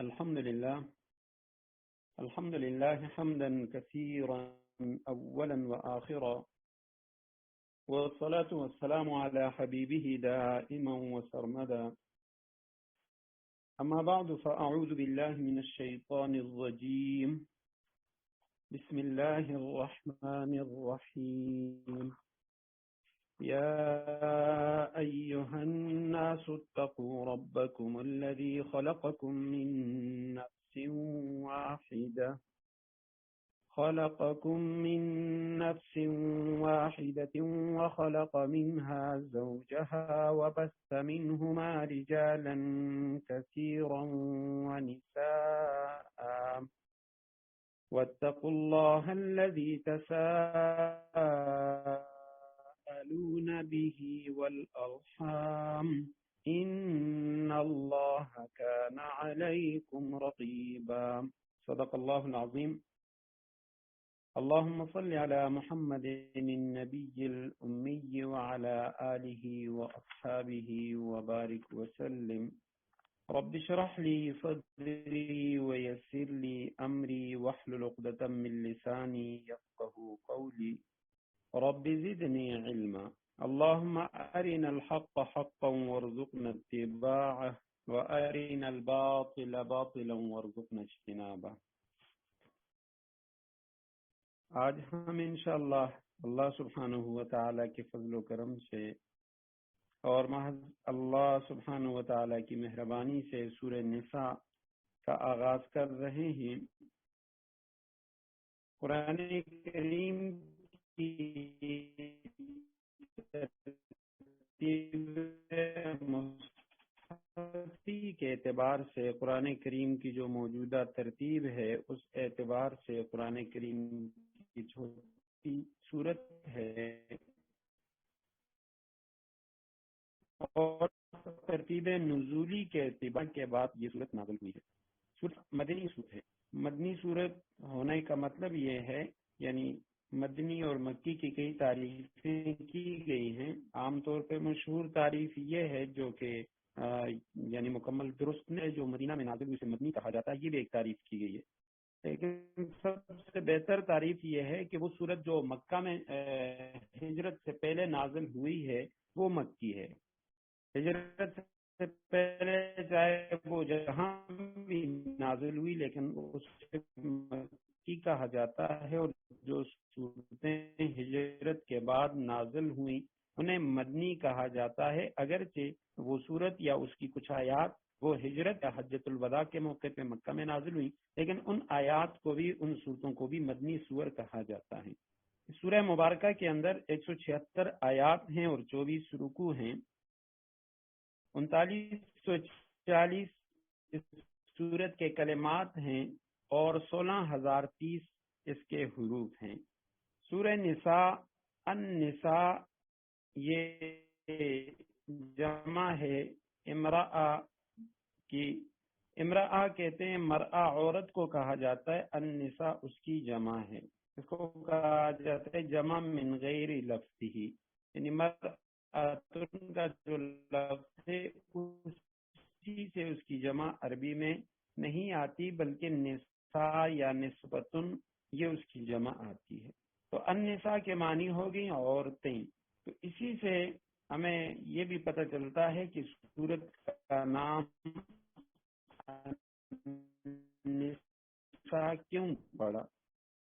الحمد لله حمدا كثيرا أولا وآخرا، والصلاة والسلام على حبيبه دائما وسرمدا. أما بعد، فأعوذ بالله من الشيطان الرجيم. بسم الله الرحمن الرحيم. يا أيها الناس اتقوا ربكم الذي خلقكم من نفس واحدة وخلق منها زوجها وبث منهما رجالا كثيرا ونساء، واتقوا الله الذي تساءلون به والأرحام، إن الله كان عليكم رقيبا. صدق الله العظيم. اللهم صل على محمد النبي الأمي وعلى آله وأصحابه وبارك وسلم. رب اشرح لي صدري ويسر لي أمري واحلل عقدة من لساني يفقهوا قولي. رب زدني علما. اللهم أرنا الحق حقا وارزقنا اتباعه، وأرنا الباطل باطلا وارزقنا اجتنابه. آج ہم انشاءاللہ اللہ سبحانہ و تعالیٰ کے فضل و کرم سے اور محض اللہ سبحانہ و تعالیٰ کی مہربانی سے سورہ نساء کا آغاز کر رہے ہیں۔ قرآن کریم کی مصحفی کے اعتبار سے، قرآن کریم کی جو موجودہ ترتیب ہے اس اعتبار سے قرآن کریم کی چھوٹی صورت ہے، اور ترتیب نزولی کے اعتبار کے بعد یہ صورت نازل ہوئی ہے۔ صورت مدنی صورت ہے۔ مدنی صورت ہونے کا مطلب یہ ہے، یعنی مدنی اور مکی کی کئی تعریفیں کی گئی ہیں۔ عام طور پہ مشہور تعریف یہ ہے جو کہ یعنی مکمل درست ہے، جو مدینہ میں نازل ہوئی سے مدنی کہا جاتا ہے، یہ بھی ایک تعریف کی گئی ہے۔ لیکن سب سے بہتر تعریف یہ ہے کہ وہ صورت جو مکہ میں ہجرت سے پہلے نازل ہوئی ہے وہ مکی ہے۔ ہجرت سے پہلے چاہے وہ جہاں بھی نازل ہوئی لیکن اسے مکی کہا جاتا ہے، اور جو صورتیں ہجرت کے بعد نازل ہوئی انہیں مدنی کہا جاتا ہے، اگرچہ وہ صورت یا اس کی کچھ آیات وہ ہجرت یا حجۃ الوداع کے موقع پہ مکہ میں نازل ہوئی، لیکن ان آیات کو بھی، ان صورتوں کو بھی مدنی سور کہا جاتا ہے۔ سورہ مبارکہ کے اندر 176 آیات ہیں اور 24 رکوع ہیں۔ 3940 اس سورت کے کلمات ہیں اور 16030 اس کے حروف ہیں۔ سورہ نساء، النساء یہ جمع ہے امرأہ کی۔ امرأہ کہتے ہیں مرأہ، عورت کو کہا جاتا ہے، النساء اس کی جمع ہے، اس کو کہا جاتا ہے جمع من غیر لفظہ، یعنی مرأتن کا جو لفظ ہے اسی سے اس کی جمع عربی میں نہیں آتی، بلکہ نساء یا نسبتن یہ اس کی جمع آتی ہے۔ تو النساء کے معنی ہو گئی عورتیں۔ تو اسی سے ہمیں یہ بھی پتہ چلتا ہے کہ سورت کا نام نساء کیوں پڑا۔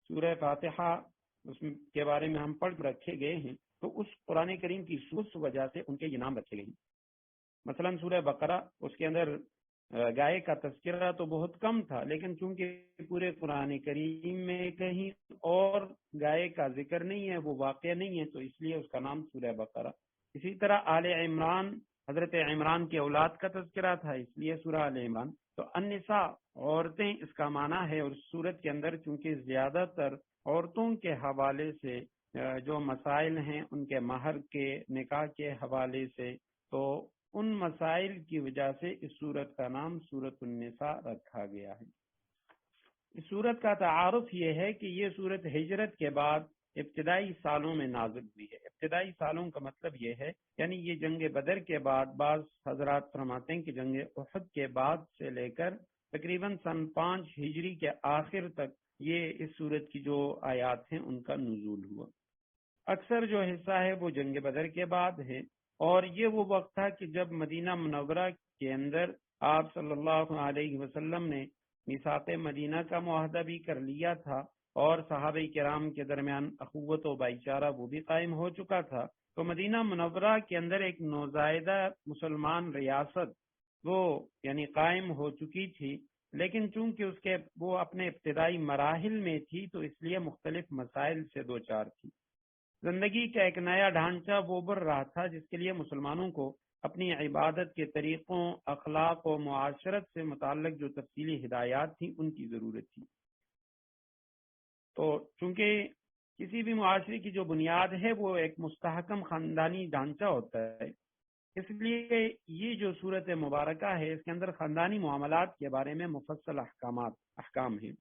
سورہ فاتحہ اس کے بارے میں ہم پڑھ رکھے گئے ہیں، تو اس قرآن کریم کی اس وجہ سے ان کے یہ نام رکھے گئے ہیں۔ مثلا سورہ بقرہ، اس کے اندر گائے کا تذکرہ تو بہت کم تھا، لیکن چونکہ پورے قرآن کریم میں کہیں اور گائے کا ذکر نہیں ہے، وہ واقع نہیں ہے، تو اس لیے اس کا نام سورہ بقرہ۔ اسی طرح آل عمران، حضرت عمران کے اولاد کا تذکرہ تھا، اس لیے سورہ آل عمران۔ تو النساء عورتیں اس کا معنی ہے، اور سورت کے اندر چونکہ زیادہ تر عورتوں کے حوالے سے جو مسائل ہیں ان کے مہر کے، نکاح کے حوالے سے، تو ان مسائل کی وجہ سے اس سورت کا نام سورۃ النساء رکھا گیا ہے۔ اس سورت کا تعارف یہ ہے کہ یہ سورت ہجرت کے بعد ابتدائی سالوں میں نازل ہوئی ہے۔ ابتدائی سالوں کا مطلب یہ ہے یعنی یہ جنگ بدر کے بعد، بعض حضرات فرماتے ہیں کہ جنگ احد کے بعد سے لے کر تقریباً سن 5 ہجری کے آخر تک یہ اس سورت کی جو آیات ہیں ان کا نزول ہوا۔ اکثر جو حصہ ہے وہ جنگ بدر کے بعد ہے، اور یہ وہ وقت تھا کہ جب مدینہ منورہ کے اندر آپ صلی اللہ علیہ وسلم نے میثاق مدینہ کا معاہدہ بھی کر لیا تھا، اور صحابہ کرام کے درمیان اخوت و بھائی چارہ وہ بھی قائم ہو چکا تھا۔ تو مدینہ منورہ کے اندر ایک نوزائیدہ مسلمان ریاست وہ یعنی قائم ہو چکی تھی، لیکن چونکہ اس کے وہ اپنے ابتدائی مراحل میں تھی تو اس لیے مختلف مسائل سے دوچار تھی۔ زندگی کا ایک نیا ڈھانچہ وہ ابھر رہا تھا جس کے لیے مسلمانوں کو اپنی عبادت کے طریقوں، اخلاق و معاشرت سے متعلق جو تفصیلی ہدایات تھیں ان کی ضرورت تھی۔ تو چونکہ کسی بھی معاشرے کی جو بنیاد ہے وہ ایک مستحکم خاندانی ڈھانچہ ہوتا ہے، اس لیے یہ جو صورت مبارکہ ہے اس کے اندر خاندانی معاملات کے بارے میں مفصل احکام ہیں،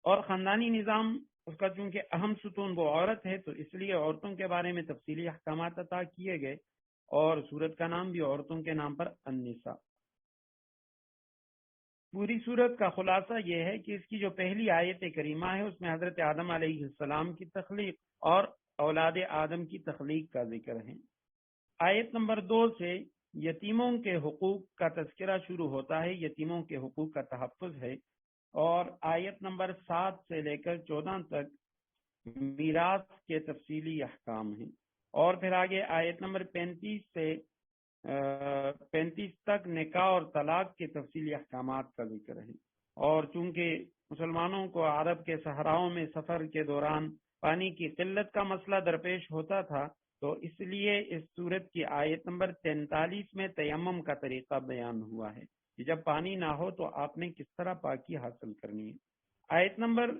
اور خاندانی نظام اس کا چونکہ اہم ستون وہ عورت ہے تو اس لیے عورتوں کے بارے میں تفصیلی احکامات عطا کیے گئے، اور سورت کا نام بھی عورتوں کے نام پر النساء۔ پوری سورت کا خلاصہ یہ ہے کہ اس کی جو پہلی آیت کریمہ ہے اس میں حضرت آدم علیہ السلام کی تخلیق اور اولاد آدم کی تخلیق کا ذکر ہے۔ آیت نمبر 2 سے یتیموں کے حقوق کا تذکرہ شروع ہوتا ہے، یتیموں کے حقوق کا تحفظ ہے، اور آیت نمبر 7 سے لے کر 14 تک میراث کے تفصیلی احکام ہیں، اور پھر آگے آیت نمبر 35 سے 35 تک نکاح اور طلاق کے تفصیلی احکامات کا ذکر ہے۔ اور چونکہ مسلمانوں کو عرب کے صحراؤں میں سفر کے دوران پانی کی قلت کا مسئلہ درپیش ہوتا تھا، تو اس لیے اس سورت کی آیت نمبر 43 میں تیمم کا طریقہ بیان ہوا ہے کہ جب پانی نہ ہو تو آپ نے کس طرح پاکی حاصل کرنی ہے۔ آیت نمبر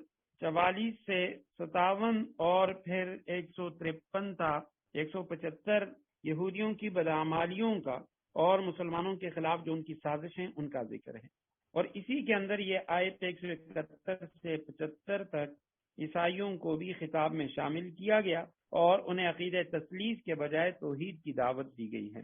44 سے 57 اور پھر 153 تا 175 یہودیوں کی بدعمالیوں کا اور مسلمانوں کے خلاف جو ان کی سازشیں ان کا ذکر ہے، اور اسی کے اندر یہ آیت 171 سے 75 تک عیسائیوں کو بھی خطاب میں شامل کیا گیا اور انہیں عقیدہ تثلیث کے بجائے توحید کی دعوت دی گئی ہے۔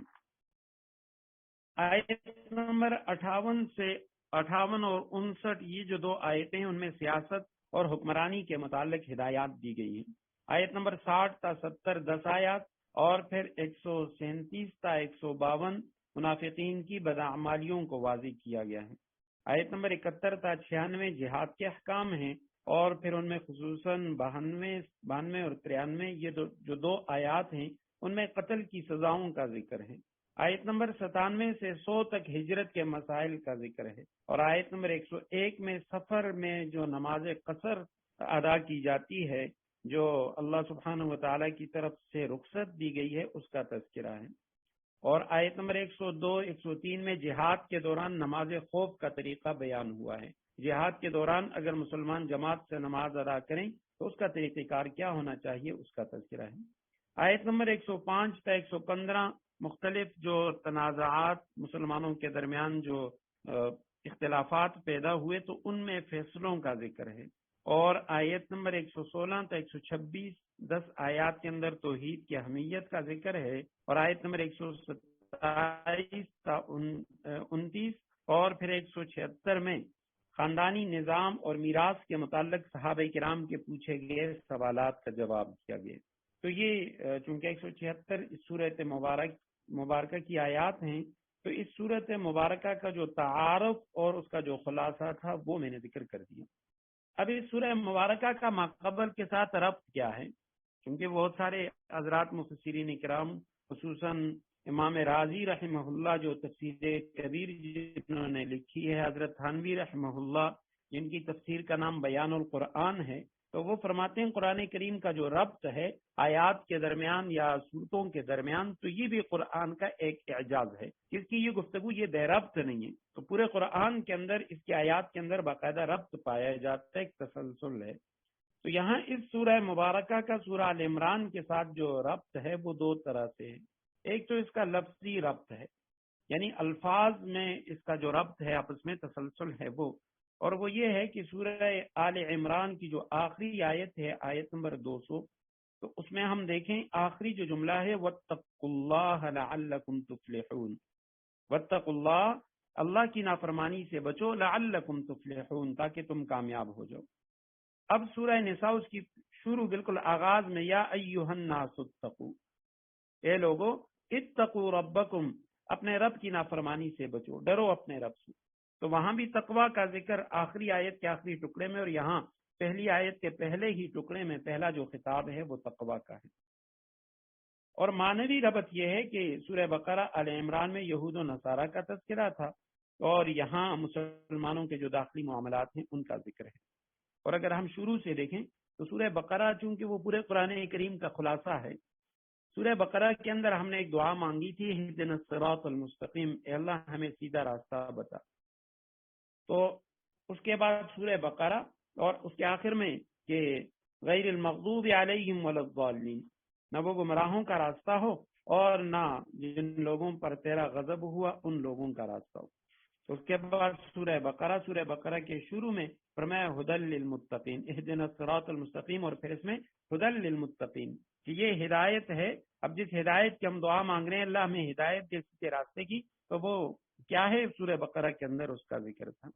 آیت نمبر 58 سے 58 اور 59 یہ جو دو آیتیں ہیں ان میں سیاست اور حکمرانی کے متعلق ہدایات دی گئی ہیں۔ آیت نمبر 60 تا 70 10 آیات، اور پھر 137 تا 152 منافقین کی بدعمالیوں کو واضح کیا گیا ہے۔ آیت نمبر 71 تا 96 جہاد کے احکام ہیں، اور پھر ان میں خصوصاً 92 اور 93 یہ جو دو آیات ہیں ان میں قتل کی سزاؤں کا ذکر ہے۔ آیت نمبر 97 سے 100 تک ہجرت کے مسائل کا ذکر ہے، اور آیت نمبر 101 میں سفر میں جو نماز قصر ادا کی جاتی ہے جو اللہ سبحانہ و تعالیٰ کی طرف سے رخصت دی گئی ہے اس کا تذکرہ ہے، اور آیت نمبر 102 103 میں جہاد کے دوران نماز خوف کا طریقہ بیان ہوا ہے۔ جہاد کے دوران اگر مسلمان جماعت سے نماز ادا کریں تو اس کا طریقہ کار کیا ہونا چاہیے اس کا تذکرہ ہے۔ آیت نمبر 105 تا 115 مختلف جو تنازعات مسلمانوں کے درمیان جو اختلافات پیدا ہوئے تو ان میں فیصلوں کا ذکر ہے، اور آیت نمبر 116 تا 126 10 آیات کے اندر توحید کی اہمیت کا ذکر ہے، اور آیت نمبر 127 تا 29 اور پھر 176 میں خاندانی نظام اور میراث کے متعلق صحابہ کرام کے پوچھے گئے سوالات کا جواب دیا گیا۔ تو یہ چونکہ 176 اس صورت مبارکہ کی آیات ہیں، تو اس صورت مبارکہ کا جو تعارف اور اس کا جو خلاصہ تھا وہ میں نے ذکر کر دیا۔ اب اس سورہ مبارکہ کا ماقبل کے ساتھ ربط کیا ہے، کیونکہ بہت سارے حضرات مفسرین کرام خصوصاً امام راضی رحمہ اللہ جو تفسیر کبیر جنہوں نے لکھی ہے، حضرت تھانوی رحمہ اللہ جن کی تفسیر کا نام بیان القرآن ہے، تو وہ فرماتے ہیں قرآن کریم کا جو ربط ہے آیات کے درمیان یا صورتوں کے درمیان، تو یہ بھی قرآن کا ایک اعجاز ہے، اس کی یہ گفتگو یہ بے ربط نہیں ہے۔ تو پورے قرآن کے اندر اس کی آیات کے اندر باقاعدہ ربط پایا جاتا ہے، ایک تسلسل ہے۔ تو یہاں اس سورہ مبارکہ کا سورہ آل عمران کے ساتھ جو ربط ہے وہ دو طرح سے ہے۔ ایک تو اس کا لفظی ربط ہے، یعنی الفاظ میں اس کا جو ربط ہے آپس میں تسلسل ہے وہ، اور وہ یہ ہے کہ سورہ آل عمران کی جو آخری آیت ہے آیت نمبر 200، تو اس میں ہم دیکھیں آخری جو جملہ ہے وَاتَّقُوا اللَّهَ لَعَلَّكُمْ تُفْلِحُونَ، وَاتَّقُوا اللَّهَ اللہ کی نافرمانی سے بچو، لعلکم تفلحون، تاکہ تم کامیاب ہو جاؤ۔ اب سورہ نساء اس کی شروع بالکل آغاز میں یا ایھا الناس اتقوا، اے لوگو اتقوا ربکم، اپنے رب کی نافرمانی سے بچو، ڈرو اپنے رب سے۔ تو وہاں بھی تقوی کا ذکر آخری آیت کے آخری ٹکڑے میں، اور یہاں پہلی آیت کے پہلے ہی ٹکڑے میں پہلا جو خطاب ہے وہ تقوی کا ہے۔ اور معنوی ربط یہ ہے کہ سورہ بقرہ آل عمران میں یہود و نصارہ کا تذکرہ تھا، اور یہاں مسلمانوں کے جو داخلی معاملات ہیں ان کا ذکر ہے۔ اور اگر ہم شروع سے دیکھیں تو سورہ بقرہ چونکہ وہ پورے قرآن کریم کا خلاصہ ہے، سورہ بقرہ کے اندر ہم نے ایک دعا مانگی تھی، اہدنا الصراط المستقیم، اے اللہ ہمیں سیدھا راستہ بتا۔ تو اس کے بعد سورہ بقرہ اور اس کے آخر میں کہ غیر المغضوب علیہم ولا الضالین، نہ وہ گمراہوں کا راستہ ہو اور نہ جن لوگوں پر تیرا غضب ہوا ان لوگوں کا راستہ ہو۔ اس کے بعد سورہ بقرہ کے شروع میں فرمایا ھدی للمتقین، اہدنا الصراط المستقیم، اور پھر اس میں ھدی للمتقین کہ یہ ہدایت ہے۔ اب جس ہدایت کی ہم دعا مانگ رہے ہیں اللہ ہمیں ہدایت دے سکے راستے کی، تو وہ کیا ہے؟ سورہ بقرہ کے اندر اس کا ذکر تھا۔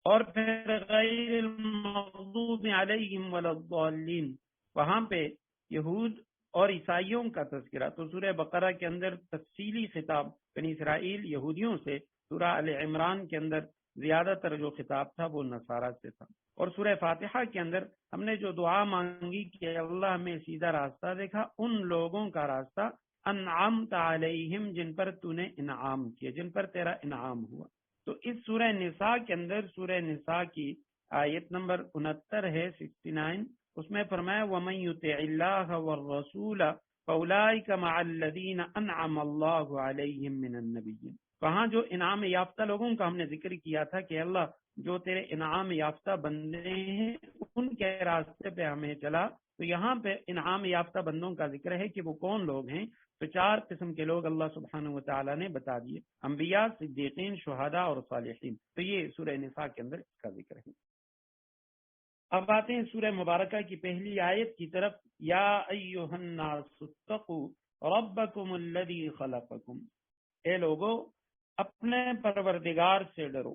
اور پھر غیر المغضوب علیہم ولا الضالین، وہاں پہ یہود اور عیسائیوں کا تذکرہ۔ تو سورہ بقرہ کے اندر تفصیلی خطاب بنی اسرائیل یہودیوں سے، سورہ آل عمران کے اندر زیادہ تر جو خطاب تھا وہ نصارہ سے تھا۔ اور سورہ فاتحہ کے اندر ہم نے جو دعا مانگی کہ اللہ ہمیں سیدھا راستہ دیکھا، ان لوگوں کا راستہ انعمت علیہم، جن پر تو نے انعام کیا، جن پر تیرا انعام ہوا۔ تو اس سورہ نساء کے اندر سورہ نساء کی آیت نمبر 69 ہے، 69، اس میں فرمایا وَمَن يُطِعِ اللَّهَ وَالرَّسُولَ فَأُولَٰئِكَ مَعَ الَّذِينَ أَنْعَمَ اللَّهُ عَلَيْهِم مِّنَ النَّبِيِّينَ۔ وہاں جو انعام یافتہ لوگوں کا ہم نے ذکر کیا تھا کہ اللہ جو تیرے انعام یافتہ بندے ہیں ان کے راستے پہ ہمیں چلا، تو یہاں پہ انعام یافتہ بندوں کا ذکر ہے کہ وہ کون لوگ ہیں۔ تو 4 قسم کے لوگ اللہ سبحانہ و تعالیٰ نے بتا دیے، انبیاء، صدیقین، شہداء اور صالحین۔ تو یہ سورہ نساء کے اندر اس کا ذکر ہے۔ اب آتے ہیں سورہ مبارکہ کی پہلی آیت کی طرف، یا ایھا الناس اتقوا ربکم الذی خلقکم، اے لوگو اپنے پروردگار سے ڈرو،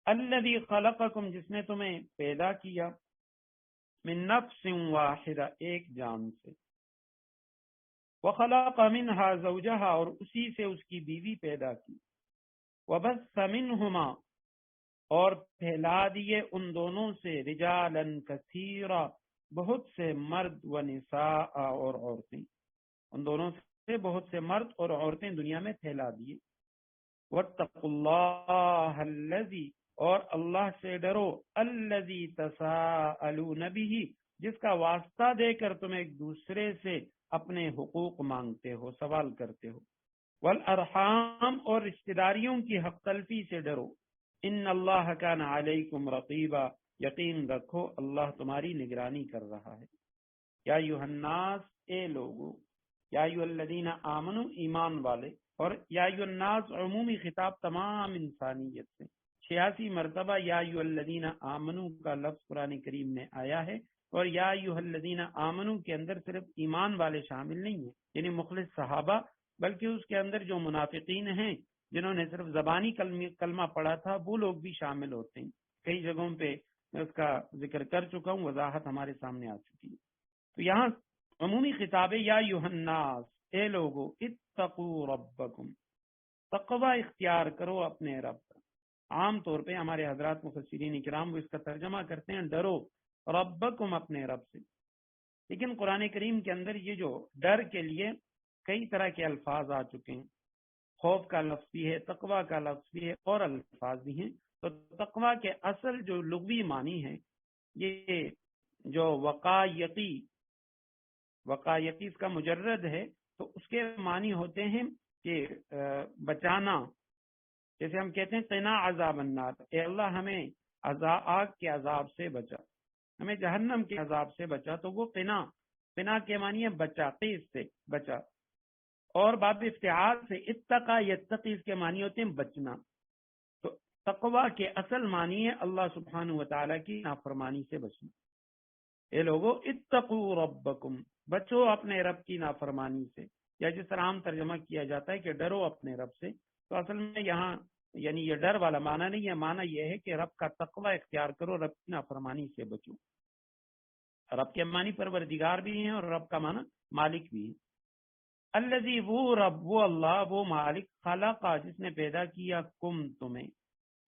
الذی خلقکم، جس نے تمہیں پیدا کیا، من نفس واحدہ، ایک جان سے، وخلق منها زوجها، اور اسی سے اس کی بیوی پیدا کی، وبث منہما، اور پھیلا دیے ان دونوں سے، رجالا کثیرا، بہت سے مرد، و نساء، اور عورتیں، ان دونوں سے بہت سے مرد اور عورتیں دنیا میں پھیلا دیے۔ واتقوا اللہ الذی، اور اللہ سے ڈرو، الذی تساءلون بہ، جس کا واسطہ دے کر تم ایک دوسرے سے اپنے حقوق مانگتے ہو، سوال کرتے ہو۔ والارحام، اور رشتہ داریوں کی حق تلفی سے ڈرو۔ ان اللہ کان علیکم رقیبا، یقین رکھو اللہ تمہاری نگرانی کر رہا ہے۔ یا ایھا الناس، اے لوگو، یا ایھا الذین آمنوا، ایمان والے، اور یا ایھا الناس عمومی خطاب تمام انسانیت سے، 86 مرتبہ یا ایھا الذین آمنوا کا لفظ قرآن کریم میں آیا ہے، اور یا ایھا الذین آمنوا کے اندر صرف ایمان والے شامل نہیں ہیں، یعنی مخلص صحابہ، بلکہ اس کے اندر جو منافقین ہیں جنہوں نے صرف زبانی کلمہ پڑھا تھا وہ لوگ بھی شامل ہوتے ہیں۔ کئی جگہوں پہ میں اس کا ذکر کر چکا ہوں، وضاحت ہمارے سامنے آ چکی ہے۔ تو یہاں عمومی خطاب ہے، یا ایھا الناس، اے لوگو، اتقوا ربکم، تقوی اختیار کرو اپنے رب کا۔ عام طور پہ ہمارے حضرات مفسرین کرام وہ اس کا ترجمہ کرتے ہیں ڈرو ربکم، اپنے رب سے، لیکن قرآن کریم کے اندر یہ جو ڈر کے لیے کئی طرح کے الفاظ آ چکے ہیں، خوف کا لفظ بھی ہے، تقوی کا لفظ بھی ہے، اور الفاظ بھی ہیں۔ تو تقوی کے اصل جو لغوی معنی ہے، یہ جو وقایتی اس کا مجرد ہے، تو اس کے معنی ہوتے ہیں کہ بچانا، جیسے ہم کہتے ہیں قنا عذاب النار، اے اللہ ہمیں آگ کے عذاب سے بچا، ہمیں جہنم کے عذاب سے بچا، تو وہ قنا کے معنی ہے بچا، قیس سے بچا۔ اور باب افتعال سے اتقا یتقی، اس کے معنی ہوتے ہیں بچنا۔ تو تقوی کے اصل معنی ہے اللہ سبحانہ و تعالیٰ کی نافرمانی سے بچنا۔ اے لوگو اتقوا ربکم، بچو اپنے رب کی نافرمانی سے، یا جس طرح عام ترجمہ کیا جاتا ہے کہ ڈرو اپنے رب سے، تو اصل میں یہاں یعنی یہ ڈر والا معنی نہیں ہے، معنی یہ ہے کہ رب کا تقوی اختیار کرو، رب کی نافرمانی سے بچو۔ رب کے معنی پروردگار بھی ہیں اور رب کا معنی مالک بھی ہے۔ الذی، وہ رب، وہ اللہ، وہ مالک، خلق، جس نے پیدا کیا، کم، تمہیں،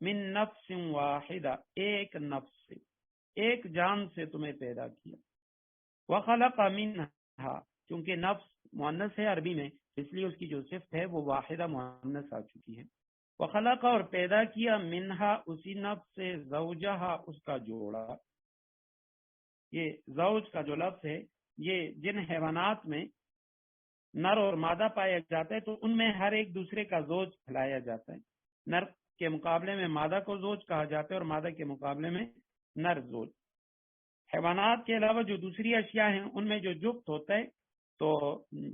من نفس واحدہ، ایک نفس سے، ایک جان سے تمہیں پیدا کیا۔ وخلق منہا، چونکہ نفس مؤنث ہے عربی میں، اس لیے اس کی جو صفت ہے وہ واحدہ مؤنث آ چکی ہے۔ وخلق، اور پیدا کیا، منہا، اسی نفس سے، زوجہا، اس کا جوڑا۔ یہ زوج کا جو لفظ ہے یہ جن حیوانات میں نر اور مادہ پایا جاتا ہے تو ان میں ہر ایک دوسرے کا زوج کہلایا جاتا ہے۔ نر کے مقابلے میں مادہ کو زوج کہا جاتا ہے اور مادہ کے مقابلے میں نر زوج۔ حیوانات کے علاوہ جو دوسری اشیاء ہیں ان میں جو جفت ہوتا ہے تو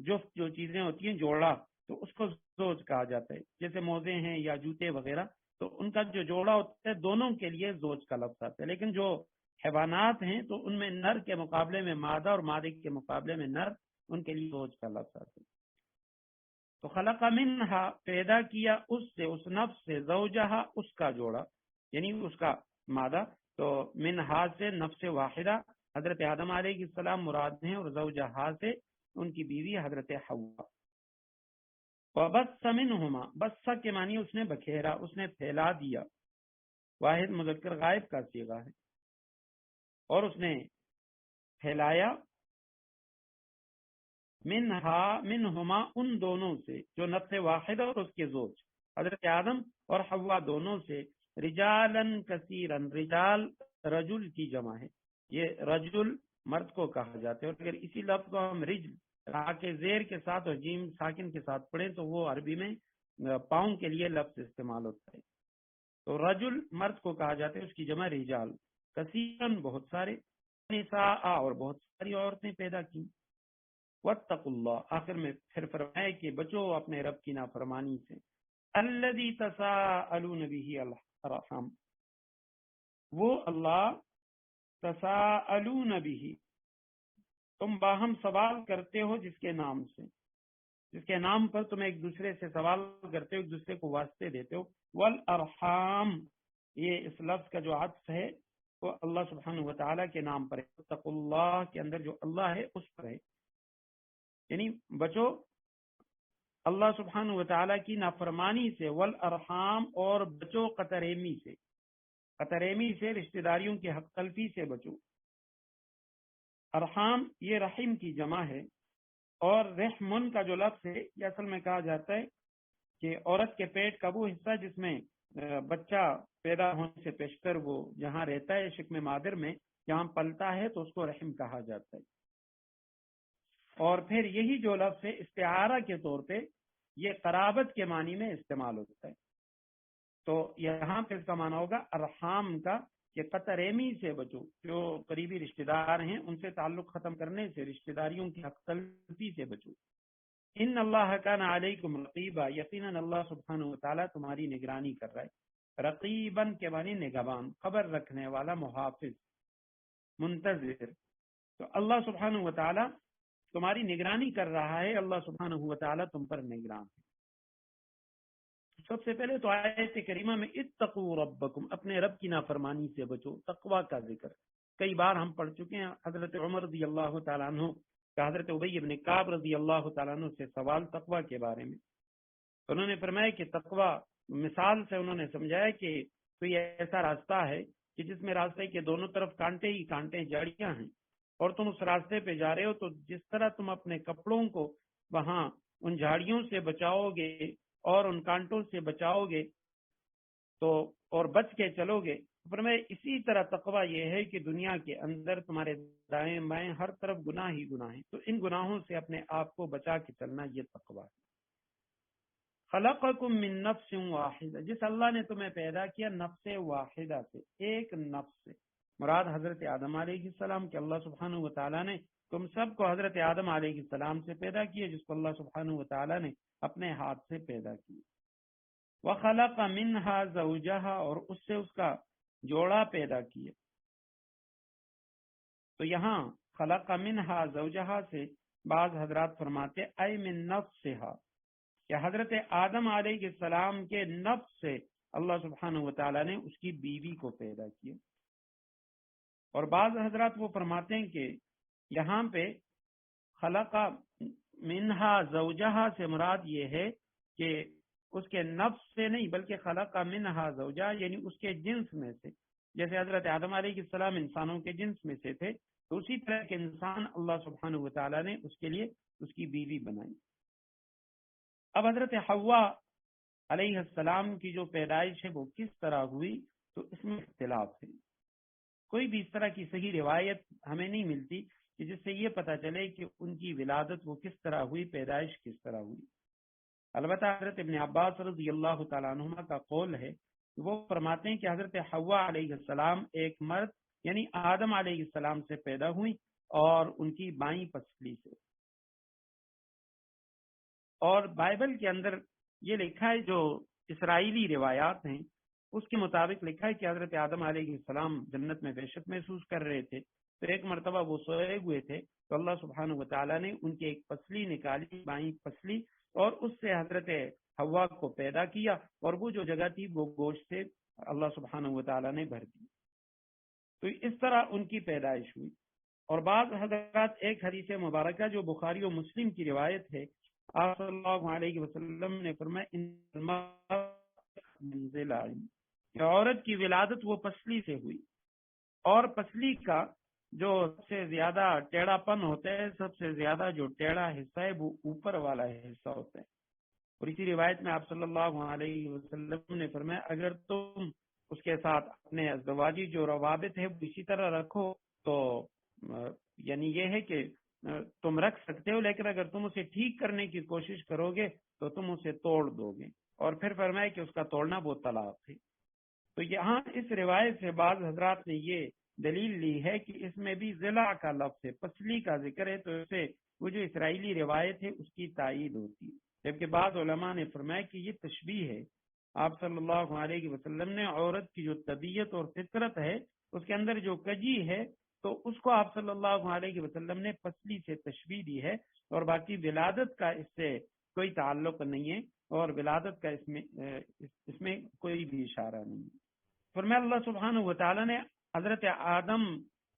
جفت جو چیزیں ہوتی ہیں جوڑا، تو اس کو زوج کہا جاتا ہے، جیسے موزے ہیں یا جوتے وغیرہ، تو ان کا جو جوڑا ہوتا ہے دونوں کے لیے زوج کا لفظ آتا ہے۔ لیکن جو حیوانات ہیں تو ان میں نر کے مقابلے میں مادہ اور مادے کے مقابلے میں نر، ان کے لیے زوج کا لفظ آتا ہے۔ تو خلق منہا، پیدا کیا اس سے، اس نفس سے، زوجہا، اس کا جوڑا، یعنی اس کا مادہ۔ تو منہا سے نفس واحدہ حضرت آدم علیہ السلام مراد ہیں، اور زوجہا سے ان کی بیوی حضرت حوا۔ وبث منہما، بث کے معنی اس نے بکھیرا، اس نے پھیلا دیا، واحد مذکر غائب کا صیغہ ہے، اور اس نے پھیلایا، منہما، ان دونوں سے، جو نفس واحدہ اور اس کے زوج حضرت آدم اور حوا دونوں سے، رجالن کثیرن، رجال رجل کی جمع ہے، یہ رجل مرد کو کہا جاتا ہے، اور اگر اسی لفظ کو ہم رجل را کے زیر کے ساتھ اور جیم ساکن کے ساتھ پڑھیں تو وہ عربی میں پاؤں کے لیے لفظ استعمال ہوتا ہے۔ تو رجل مرد کو کہا جاتا ہے، اس کی جمع رجال، کثیرن بہت سارے، نساء اور بہت ساری عورتیں پیدا کی۔ واتقوا اللہ، آخر میں پھر فرمائے کہ بچو اپنے رب کی نافرمانی سے۔ الذی تساءلون بہ الارحام، وہ اللہ، تساءلون بہ، تم باہم سوال کرتے ہو جس کے نام سے، جس کے نام پر تم ایک دوسرے سے سوال کرتے ہو، ایک دوسرے کو واسطے دیتے ہو۔ والارحام، یہ اس لفظ کا جو عطف ہے وہ اللہ سبحانہ وتعالی کے نام پر ہے، اتقوا اللہ کے اندر جو اللہ ہے اس پر ہے، یعنی بچو اللہ سبحانہ وتعالی کی نافرمانی سے، والارحام، اور بچو قطریمی سے، قطریمی سے رشتہ داریوں کی حق تلفی سے بچو۔ ارحام یہ رحم کی جمع ہے، اور رحمن کا جو لفظ ہے یہ اصل میں کہا جاتا ہے کہ عورت کے پیٹ کا وہ حصہ جس میں بچہ پیدا ہونے سے پیشتر وہ جہاں رہتا ہے شکم مادر میں، جہاں پلتا ہے تو اس کو رحم کہا جاتا ہے۔ اور پھر یہی جو لفظ ہے استعارہ کے طور پہ یہ قرابت کے معنی میں استعمال ہوتا ہے، تو یہاں پہ اس کا معنی ہوگا ارحام کا کہ قطریمی سے بچو، جو قریبی رشتہ دار ہیں ان سے تعلق ختم کرنے سے، رشتہ داریوں کی حق تلفی سے بچو۔ ان اللہ کان علیکم رقیبا، یقیناً اللہ سبحانہ وتعالی تمہاری نگرانی کر رہا ہے۔ رقیباً کے معنی نگہبان، خبر رکھنے والا، محافظ، منتظر۔ تو اللہ سبحانہ وتعالی تمہاری نگرانی کر رہا ہے، اللہ سبحانہ وتعالی تم پر نگران ہے۔ سب سے پہلے تو آیت کریمہ میں اتقوا ربکم، اپنے رب کی نافرمانی سے بچو، تقوی کا ذکر کئی بار ہم پڑھ چکے ہیں۔ حضرت عمر رضی اللہ تعالیٰ عنہ کا حضرت ابی بن کعب رضی اللہ تعالیٰ عنہ سے سوال تقوی کے بارے میں، انہوں نے فرمایا کہ تقوی، مثال سے انہوں نے سمجھایا کہ کوئی ایسا راستہ ہے کہ جس میں راستے کے دونوں طرف کانٹے ہی کانٹے، جھاڑیاں ہیں، اور تم اس راستے پہ جا رہے ہو، تو جس طرح تم اپنے کپڑوں کو وہاں ان جھاڑیوں سے بچاؤ گے اور ان کانٹوں سے بچاؤ گے تو اور بچ کے چلو گے، فرمایا اسی طرح تقوی یہ ہے کہ دنیا کے اندر تمہارے دائیں بائیں ہر طرف گناہ ہی گناہ ہیں، تو ان گناہوں سے اپنے آپ کو بچا کے چلنا، یہ تقوی ہے۔ خلقکم من نفس واحدہ، جس اللہ نے تمہیں پیدا کیا نفس واحدہ سے، ایک نفس سے، مراد حضرت آدم علیہ السلام کے، اللہ سبحانہ وتعالی نے تم سب کو حضرت آدم علیہ السلام سے پیدا کیا، جس کو اللہ سبحانہ وتعالی نے اپنے ہاتھ سے پیدا کیا۔ وخلق منہا زوجہا، اور اس سے اس کا جوڑا پیدا کیا۔ تو یہاں خلق منہا زوجہا سے بعض حضرات فرماتے اے من نفسہا، کہ حضرت آدم علیہ السلام کے نفس سے اللہ سبحانہ و تعالیٰ نے اس کی بیوی کو پیدا کیا۔ اور بعض حضرات وہ فرماتے ہیں کہ یہاں پہ خلق منہا زوجہا سے مراد یہ ہے کہ اس کے نفس سے نہیں بلکہ خلق منہا زوجہ یعنی اس کے جنس میں سے، جیسے حضرت آدم علیہ السلام انسانوں کے جنس میں سے تھے، تو اسی طرح کے انسان اللہ سبحانہ و تعالیٰ نے اس کے لیے اس کی بیوی بنائی۔ اب حضرت حوا علیہ السلام کی جو پیدائش ہے وہ کس طرح ہوئی، تو اس میں اختلاف ہے۔ کوئی بھی اس طرح کی صحیح روایت ہمیں نہیں ملتی کہ جس سے یہ پتہ چلے کہ ان کی ولادت وہ کس طرح ہوئی، پیدائش کس طرح ہوئی۔ البتہ حضرت ابن عباس رضی اللہ تعالیٰ عنہما کا قول ہے، وہ فرماتے ہیں کہ حضرت حوا علیہ السلام ایک مرد یعنی آدم علیہ السلام سے پیدا ہوئی اور ان کی بائیں پسلی سے۔ اور بائبل کے اندر یہ لکھا ہے، جو اسرائیلی روایات ہیں اس کے مطابق لکھا ہے کہ حضرت آدم علیہ السلام جنت میں وحشت محسوس کر رہے تھے، تو ایک مرتبہ وہ سوئے ہوئے تھے تو اللہ سبحانہ و تعالیٰ نے ان کی ایک پسلی نکالی، بائیں پسلی، اور اس سے حضرت حوا کو پیدا کیا، اور وہ جو جگہ تھی وہ گوشت سے اللہ سبحانہ و تعالیٰ نے بھر دی۔ تو اس طرح ان کی پیدائش ہوئی۔ اور بعض حضرات ایک حدیث مبارکہ جو بخاری و مسلم کی روایت ہے، آپ صلی اللہ علیہ وسلم نے فرمایا کہ عورت کی ولادت وہ پسلی سے ہوئی، اور پسلی کا جو سب سے زیادہ ٹیڑھا پن ہوتا ہے، سب سے زیادہ جو ٹیڑھا حصہ ہے وہ اوپر والا حصہ ہوتا ہے۔ اور اسی روایت میں آپ صلی اللہ علیہ وسلم نے فرمایا اگر تم اس کے ساتھ اپنے ازدواجی جو روابط ہے وہ اسی طرح رکھو تو یعنی یہ ہے کہ تم رکھ سکتے ہو، لیکن اگر تم اسے ٹھیک کرنے کی کوشش کرو گے تو تم اسے توڑ دو گے۔ اور پھر فرمایا کہ اس کا توڑنا وہ طلاق ہے۔ تو یہاں اس روایت سے بعض حضرات نے یہ دلیل لی ہے کہ اس میں بھی ضلع کا لفظ ہے، پسلی کا ذکر ہے، تو اسے وہ جو اسرائیلی روایت ہے اس کی تائید ہوتی ہے۔ جبکہ بعض علماء نے فرمایا کہ یہ تشبیہ ہے، آپ صلی اللہ علیہ وسلم نے عورت کی جو طبیعت اور فطرت ہے اس کے اندر جو کجی ہے تو اس کو آپ صلی اللہ علیہ وسلم نے پسلی سے تشبیہ دی ہے، اور باقی ولادت کا اس سے کوئی تعلق نہیں ہے، اور ولادت کا اس میں کوئی بھی اشارہ نہیں ہے۔ فرمایا اللہ سبحانہ و تعالیٰ نے حضرت آدم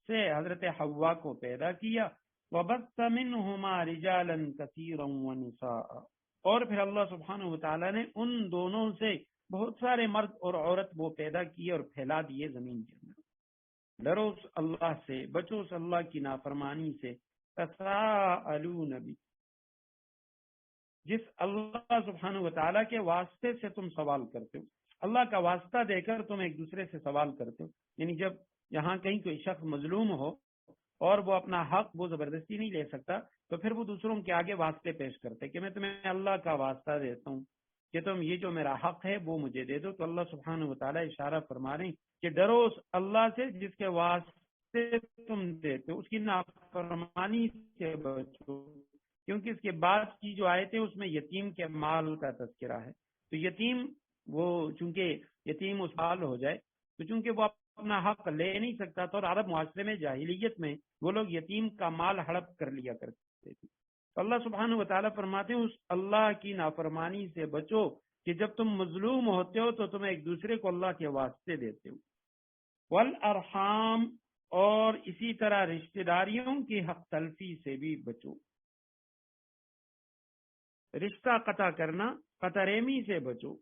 سے حضرت حوا کو پیدا کیا، وَبَثَّ مِنْهُمَا رِجَالًا كَثِيرًا وَنِسَاءً، اور پھر اللہ سبحانہ و تعالیٰ نے ان دونوں سے بہت سارے مرد اور عورت وہ پیدا کیے اور پھیلا دیے زمین کے اندر۔ ڈرو اللہ سے، بچو اللہ کی نافرمانی سے، تساءلون بہ، جس اللہ سبحانہ و تعالیٰ کے واسطے سے تم سوال کرتے ہو، اللہ کا واسطہ دے کر تم ایک دوسرے سے سوال کرتے ہو۔ یعنی جب یہاں کہیں کوئی شخص مظلوم ہو اور وہ اپنا حق وہ زبردستی نہیں لے سکتا تو پھر وہ دوسروں کے آگے واسطے پیش کرتے کہ میں تمہیں اللہ کا واسطہ دیتا ہوں کہ تم یہ جو میرا حق ہے وہ مجھے دے دو۔ تو اللہ سبحانہ و تعالیٰ اشارہ فرما رہے ہیں کہ ڈرو اللہ سے جس کے واسطے تم دیتے ہو، اس کی نافرمانی سے بچو، کیونکہ اس کے بعد کی جو آیتیں اس میں یتیم کے مال کا تذکرہ ہے۔ تو یتیم وہ چونکہ یتیم اس حال ہو جائے تو چونکہ وہ اپنا حق لے نہیں سکتا تو، اور عرب معاشرے میں جاہلیت میں وہ لوگ یتیم کا مال ہڑپ کر لیا کرتے تھے۔ تو اللہ سبحانہ و تعالیٰ فرماتے ہیں اس اللہ کی نافرمانی سے بچو کہ جب تم مظلوم ہوتے ہو تو تم ایک دوسرے کو اللہ کے واسطے دیتے ہو۔ والارحام، اور اسی طرح رشتہ داریوں کی حق تلفی سے بھی بچو، رشتہ قطع کرنا، قطع رحمی سے بچو۔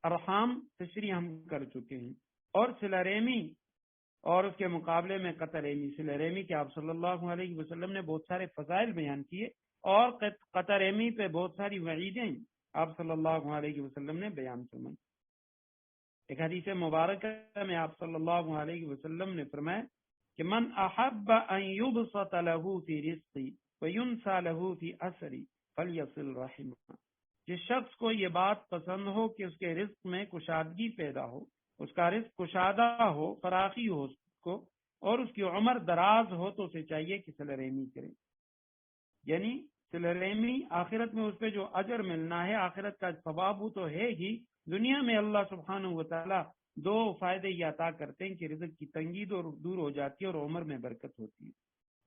ارحام تشریح ہم کر چکے ہیں، اور صلہ رحمی اور اس کے مقابلے میں قطع رحمی، صلہ رحمی کے آپ صلی اللہ علیہ وسلم نے بہت سارے فضائل بیان کیے، اور قطع رحمی پہ بہت ساری وعیدیں آپ صلی اللہ علیہ وسلم نے بیان فرمائی۔ ایک حدیث مبارکہ میں آپ صلی اللہ علیہ وسلم نے فرمایا کہ من احب ان یبسط له فی رزقی وینسى له فی اثری فلیصل رحمہ، جس شخص کو یہ بات پسند ہو کہ اس کے رزق میں کشادگی پیدا ہو، اس کا رزق کشادہ ہو، فراخی ہو اس کو، اور اس کی عمر دراز ہو، تو اسے چاہیے کہ صلہ رحمی کرے۔ یعنی صلہ رحمی آخرت میں اس پہ جو اجر ملنا ہے، آخرت کا ثواب وہ تو ہے ہی، دنیا میں اللہ سبحانہ و تعالیٰ دو فائدے یہ عطا کرتے ہیں کہ رزق کی تنگی دور ہو جاتی ہے اور عمر میں برکت ہوتی ہے۔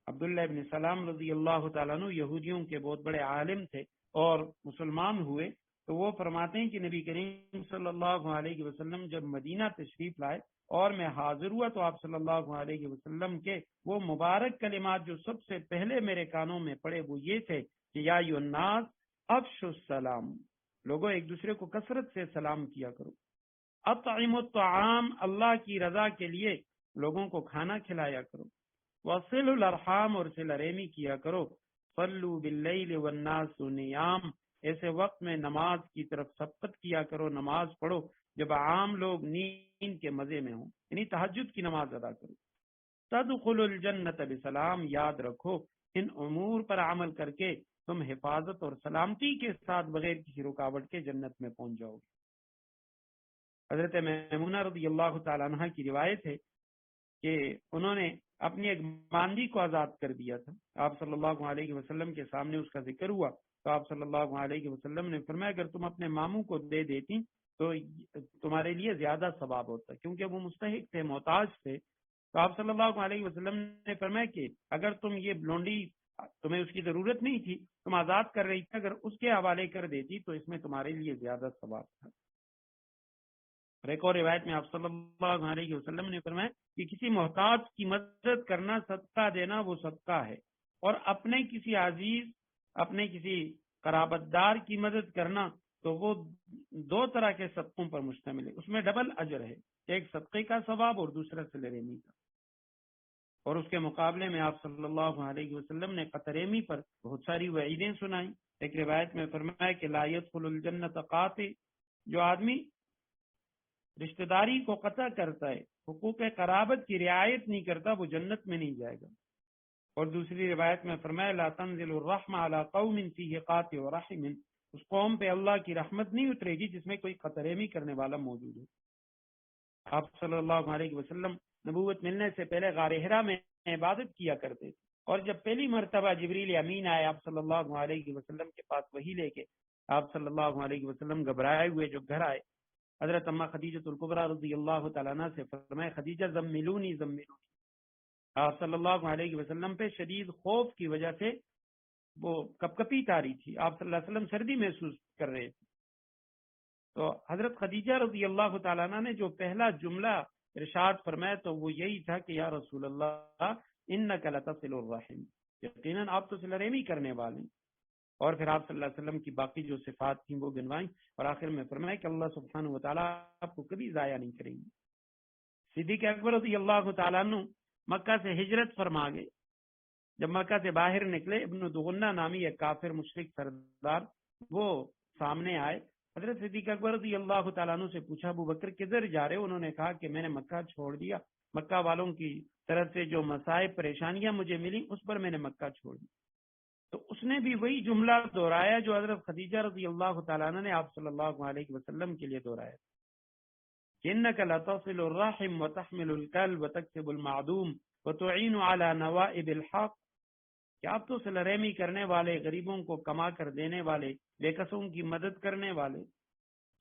عبداللہ ابن سلام رضی اللہ تعالیٰ عنہ یہودیوں کے بہت بڑے عالم تھے اور مسلمان ہوئے، تو وہ فرماتے ہیں کہ نبی کریم صلی اللہ علیہ وسلم جب مدینہ تشریف لائے اور میں حاضر ہوا تو آپ صلی اللہ علیہ وسلم کے وہ مبارک کلمات جو سب سے پہلے میرے کانوں میں پڑے وہ یہ تھے کہ یا ایھا الناس افشوا السلام، لوگوں ایک دوسرے کو کثرت سے سلام کیا کرو، اطعموا الطعام، اللہ کی رضا کے لیے لوگوں کو کھانا کھلایا کرو، وصلوا الارحام، اور صلہ رحمی کیا کرو، صلوا باللیل والناس نیام، ایسے وقت میں نماز کی طرف سبقت کیا کرو، نماز پڑھو جب عام لوگ نیند کے مزے میں ہوں، یعنی تہجد کی نماز ادا کرو، تدخل الجنت بسلام، یاد رکھو ان امور پر عمل کر کے تم حفاظت اور سلامتی کے ساتھ بغیر کسی رکاوٹ کے جنت میں پہنچ جاؤ گے۔ حضرت میمونہ رضی اللہ تعالیٰ عنہ کی روایت ہے کہ انہوں نے اپنی ایک باندی کو آزاد کر دیا تھا، آپ صلی اللہ علیہ وسلم کے سامنے اس کا ذکر ہوا تو آپ صلی اللہ علیہ وسلم نے فرمایا اگر تم اپنے ماموں کو دے دیتی تو تمہارے لیے زیادہ ثواب ہوتا، کیونکہ وہ مستحق تھے، محتاج تھے۔ تو آپ صلی اللہ علیہ وسلم نے فرمایا کہ اگر تم یہ لونڈی، تمہیں اس کی ضرورت نہیں تھی، تم آزاد کر رہی تھی، اگر اس کے حوالے کر دیتی تو اس میں تمہارے لیے زیادہ ثواب تھا۔ اور ایک اور روایت میں آپ صلی اللہ علیہ وسلم نے فرمایا کہ کسی محتاج کی مدد کرنا، صدقہ دینا وہ صدقہ ہے، اور اپنے کسی عزیز، اپنے کسی قرابت دار کی مدد کرنا تو وہ دو طرح کے صدقوں پر مشتمل ہے، اس میں ڈبل اجر ہے، ایک صدقے کا ثواب اور دوسرا صلہ رحمی کا۔ اور اس کے مقابلے میں آپ صلی اللہ علیہ وسلم نے قطع رحمی پر بہت ساری وعیدیں سنائیں۔ ایک روایت میں فرمایا کہ لا يدخل الجنت قاطع، جو آدمی رشتہ داری کو قطع کرتا ہے، حقوق قرابت کی رعایت نہیں کرتا، وہ جنت میں نہیں جائے گا۔ اور دوسری روایت میں فرمایا لا تنزل الرحمہ علی قوم فیہ قاطع رحم، اس قوم پہ اللہ کی رحمت نہیں اترے گی جس میں کوئی قطع رحمی کرنے والا موجود ہے۔ آپ صلی اللہ علیہ وسلم نبوت ملنے سے پہلے غار حرا میں عبادت کیا کرتے تھے، اور جب پہلی مرتبہ جبریل امین آئے آپ صلی اللہ علیہ وسلم کے پاس وحی لے کے، آپ صلی اللہ علیہ وسلم گھبرائے ہوئے جو گھر آئے، حضرت اماں خدیجہ الکبریٰ رضی اللہ تعالیٰ عنہ سے فرمائے خدیجہ زملونی زملونی، آپ صلی اللہ علیہ وسلم پہ شدید خوف کی وجہ سے وہ کپ کپی تاری تھی، آپ صلی اللہ علیہ وسلم سردی محسوس کر رہے تھے۔ تو حضرت خدیجہ رضی اللہ تعالیٰ عنہ نے جو پہلا جملہ ارشاد فرمایا تو وہ یہی تھا کہ یا رسول اللہ انک لتصل الرحم، یقیناً آپ تو صلہ رحمی کرنے والے ہیں۔ اور پھر آپ صلی اللہ علیہ وسلم کی باقی جو صفات تھیں وہ گنوائیں، اور آخر میں فرمایا کہ اللہ سبحانہ و تعالیٰ آپ کو کبھی ضائع نہیں کریں گے۔ صدیق اکبر رضی اللہ تعالیٰ عنہ مکہ سے ہجرت فرما گئے، جب مکہ سے باہر نکلے ابن دغنہ نامی ایک کافر مشرک سردار وہ سامنے آئے، حضرت صدیق اکبر رضی اللہ تعالیٰ عنہ سے پوچھا ابو بکر کدھر جا رہے؟ انہوں نے کہا کہ میں نے مکہ چھوڑ دیا، مکہ والوں کی طرف سے جو مصائب پریشانیاں مجھے ملی اس پر میں نے مکہ چھوڑ دی۔ تو اس نے بھی وہی جملہ دہرایا جو حضرت خدیجہ رضی اللہ تعالیٰ عنہ نے آپ صلی اللہ علیہ وسلم کے لیے دہرایا، انک لتصل الرحم وتحمل الکل وتکسب المعدوم وتعین علی نوائب الحق، کہ آپ تو صلہ رحمی کرنے والے، غریبوں کو کما کر دینے والے، بے کسوں کی مدد کرنے والے،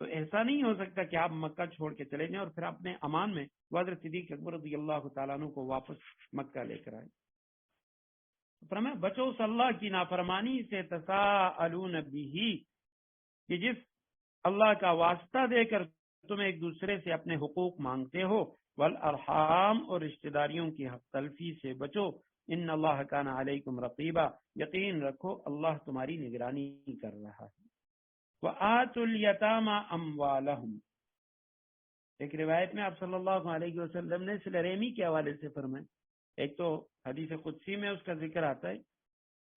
تو ایسا نہیں ہو سکتا کہ آپ مکہ چھوڑ کے چلے جائیں اور پھر اپنے امان میں وہ حضرت صدیق اکبر رضی اللہ تعالیٰ عنہ کو واپس مکہ لے کر آئے۔ فرمایا بچو اس اللہ کی نافرمانی سے تساءلون بہ، کہ جس اللہ کا واسطہ دے کر تم ایک دوسرے سے اپنے حقوق مانگتے ہو، والارحام، اور رشتہ داریوں کی حق تلفی سے بچو، ان اللہ کان علیکم رقیبا، یقین رکھو اللہ تمہاری نگرانی کر رہا ہے۔ وآتوا الیتامی اموالہم، ایک روایت میں آپ صلی اللہ علیہ وسلم نے صلہ رحمی کے حوالے سے فرمائے، ایک تو حدیث قدسی میں اس کا ذکر آتا ہے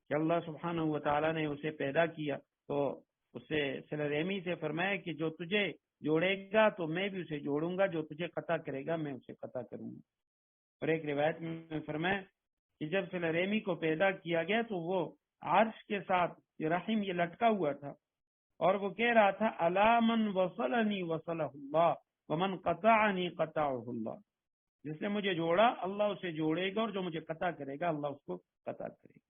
کہ اللہ سبحانہ و تعالیٰ نے اسے پیدا کیا تو اسے صلہ رحمی سے فرمایا کہ جو تجھے جوڑے گا تو میں بھی اسے جوڑوں گا، جو تجھے قطع کرے گا میں اسے قطع کروں گا۔ اور ایک روایت میں فرمایا کہ جب صلہ رحمی کو پیدا کیا گیا تو وہ عرش کے ساتھ یہ رحم یہ لٹکا ہوا تھا، اور وہ کہہ رہا تھا الا من وصلنی وصلہ اللہ ومن قطعنی قطعہ اللہ، جس نے مجھے جوڑا اللہ اسے جوڑے گا، اور جو مجھے قطع کرے گا اللہ اس کو قطع کرے گا۔